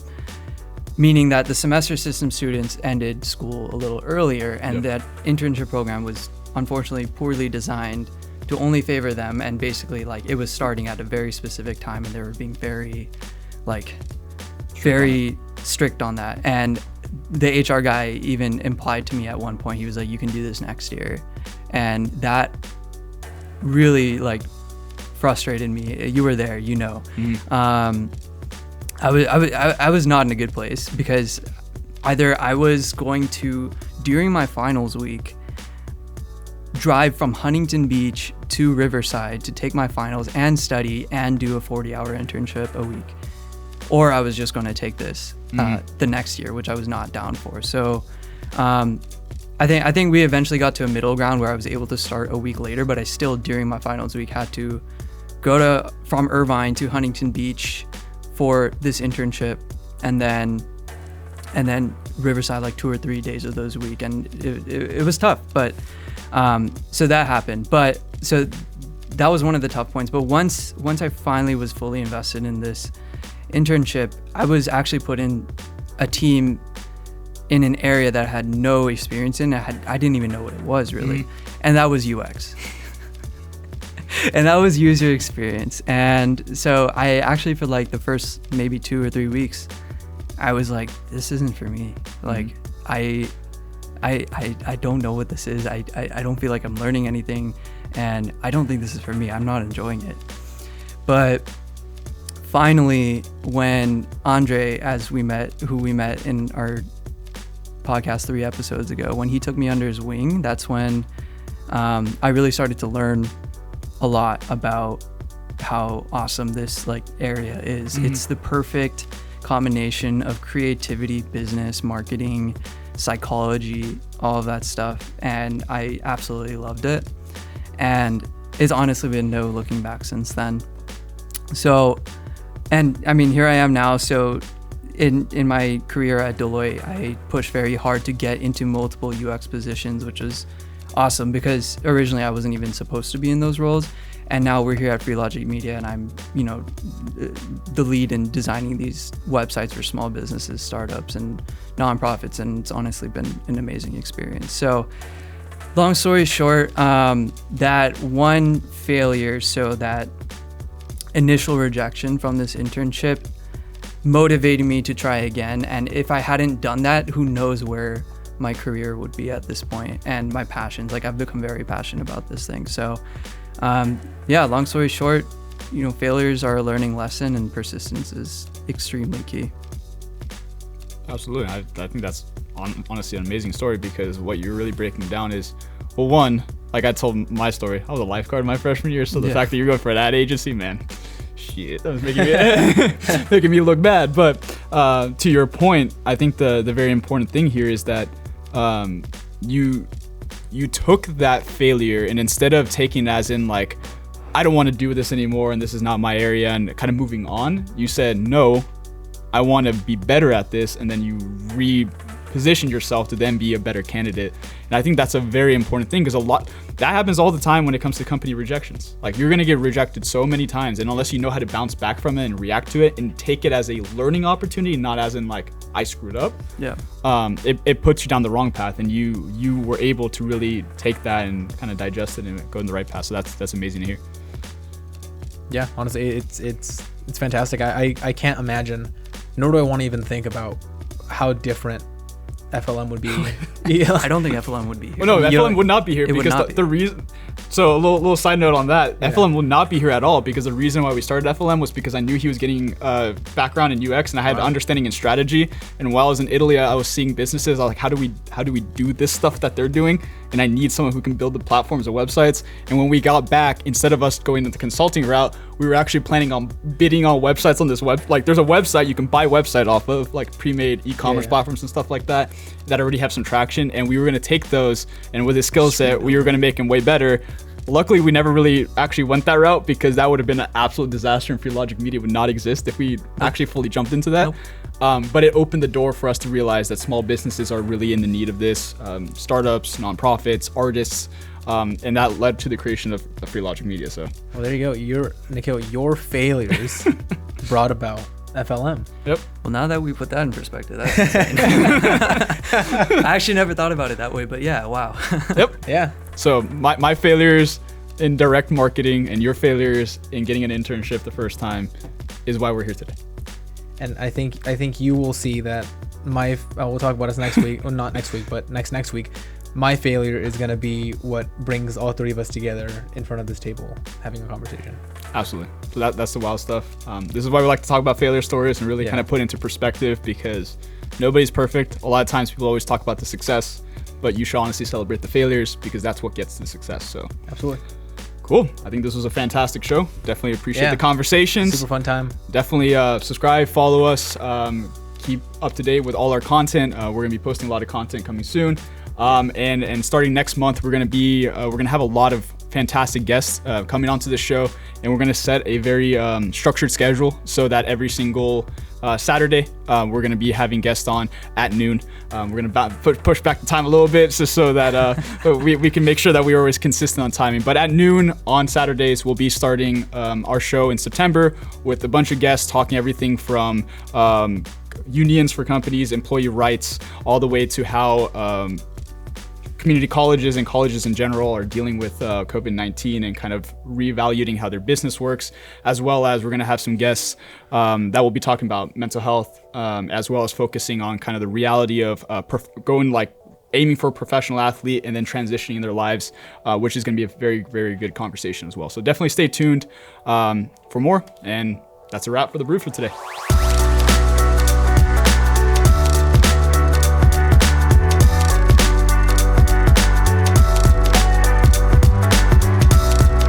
Meaning that the semester system students ended school a little earlier, and that internship program was unfortunately poorly designed to only favor them, and basically it was starting at a very specific time, and they were being very strict on that. And the HR guy even implied to me at one point, he was like, you can do this next year. And that really frustrated me. You were there, I was not in a good place, because either I was going to, during my finals week, drive from Huntington Beach to Riverside to take my finals and study and do a 40-hour internship a week, or I was just going to take this the next year, which I was not down for. So I think we eventually got to a middle ground where I was able to start a week later, but I still, during my finals week, had to go from Irvine to Huntington Beach for this internship, and then Riverside 2 or 3 days of those a week, and it was tough. But so that happened. But so that was one of the tough points. But once I finally was fully invested in this internship, I was actually put in a team in an area that I had no experience in. I didn't even know what it was really, and that was UX. And that was user experience. And so I actually, for the first maybe 2 or 3 weeks, I was like, this isn't for me. I don't know what this is. I don't feel like I'm learning anything, and I don't think this is for me. I'm not enjoying it. But finally, when Andre, who we met in our podcast 3 episodes ago, when he took me under his wing, that's when I really started to learn a lot about how awesome this area is. It's the perfect combination of creativity, business, marketing, psychology, all of that stuff, and I absolutely loved it. And it's honestly been no looking back since then. So, and I mean, here I am now. So in my career at Deloitte, I pushed very hard to get into multiple UX positions, which was awesome, because originally I wasn't even supposed to be in those roles, and now we're here at Free Logic Media, and I'm the lead in designing these websites for small businesses, startups, and nonprofits, and it's honestly been an amazing experience. So long story short, that one failure, so that initial rejection from this internship, motivated me to try again. And if I hadn't done that, who knows where my career would be at this point, and my passions. I've become very passionate about this thing. So yeah, long story short, failures are a learning lesson, and persistence is extremely key. Absolutely. I think that's honestly an amazing story, because what you're really breaking down is, well, one, I told my story, I was a lifeguard my freshman year, so the fact that you're going for an ad agency, man, shit, that was making me look bad. But to your point, I think the very important thing here is that you you took that failure, and instead of taking it as in like, I don't want to do this anymore and this is not my area, and kind of moving on, you said, no, I want to be better at this, and then you repositioned yourself to then be a better candidate. And I think that's a very important thing, because that happens all the time when it comes to company rejections. Like, you're going to get rejected so many times, and unless you know how to bounce back from it and react to it and take it as a learning opportunity, not as in like, I screwed up, it puts you down the wrong path, and you were able to really take that and kind of digest it and go in the right path. So that's amazing to hear. Yeah, honestly, it's fantastic. I can't imagine, nor do I want to even think about how different FLM would be. I don't think FLM would be here. Well, no, FLM would not be here, because the reason. So a little side note on that, FLM will not be here at all, because the reason why we started FLM was because I knew he was getting background in UX, and I had understanding in strategy. And while I was in Italy, I was seeing businesses. I was like, how do we do this stuff that they're doing? And I need someone who can build the platforms and websites. And when we got back, instead of us going the consulting route, we were actually planning on bidding on websites on this web. Like, there's a website you can buy website off of, like pre-made e-commerce platforms and stuff like that already have some traction. And we were going to take those, and with his skill set, we were going to make him way better. Luckily, we never really actually went that route, because that would have been an absolute disaster, and Free Logic Media would not exist if we actually fully jumped into that. But it opened the door for us to realize that small businesses are really in the need of this, startups, nonprofits, artists, and that led to the creation of Free Logic Media. So, well, there you go. Nikhil, your failures brought about FLM. Yep. Well, now that we put that in perspective, that's insane. I actually never thought about it that way, but yeah, wow. Yep. Yeah. So my failures in direct marketing and your failures in getting an internship the first time is why we're here today. And I think you will see that we'll talk about this next week. Well, not next week, but next week. My failure is going to be what brings all three of us together in front of this table, having a conversation. Absolutely. So that's the wild stuff. This is why we like to talk about failure stories and really kind of put into perspective, because nobody's perfect. A lot of times people always talk about the success, but you should honestly celebrate the failures, because that's what gets the success. So absolutely. Cool. I think this was a fantastic show. Definitely appreciate the conversations. Super fun time. Definitely subscribe, follow us, keep up to date with all our content. We're going to be posting a lot of content coming soon. And starting next month, we're going to have a lot of fantastic guests coming onto the show, and we're going to set a very structured schedule so that every single Saturday we're going to be having guests on at noon. We're going to push back the time a little bit so that we can make sure that we are always consistent on timing. But at noon on Saturdays, we'll be starting our show in September with a bunch of guests talking everything from unions for companies, employee rights, all the way to how community colleges and colleges in general are dealing with COVID-19 and kind of reevaluating how their business works, as well as we're going to have some guests that will be talking about mental health, as well as focusing on kind of the reality of aiming for a professional athlete and then transitioning in their lives, which is going to be a very, very good conversation as well. So definitely stay tuned for more. And that's a wrap for the Brew for today.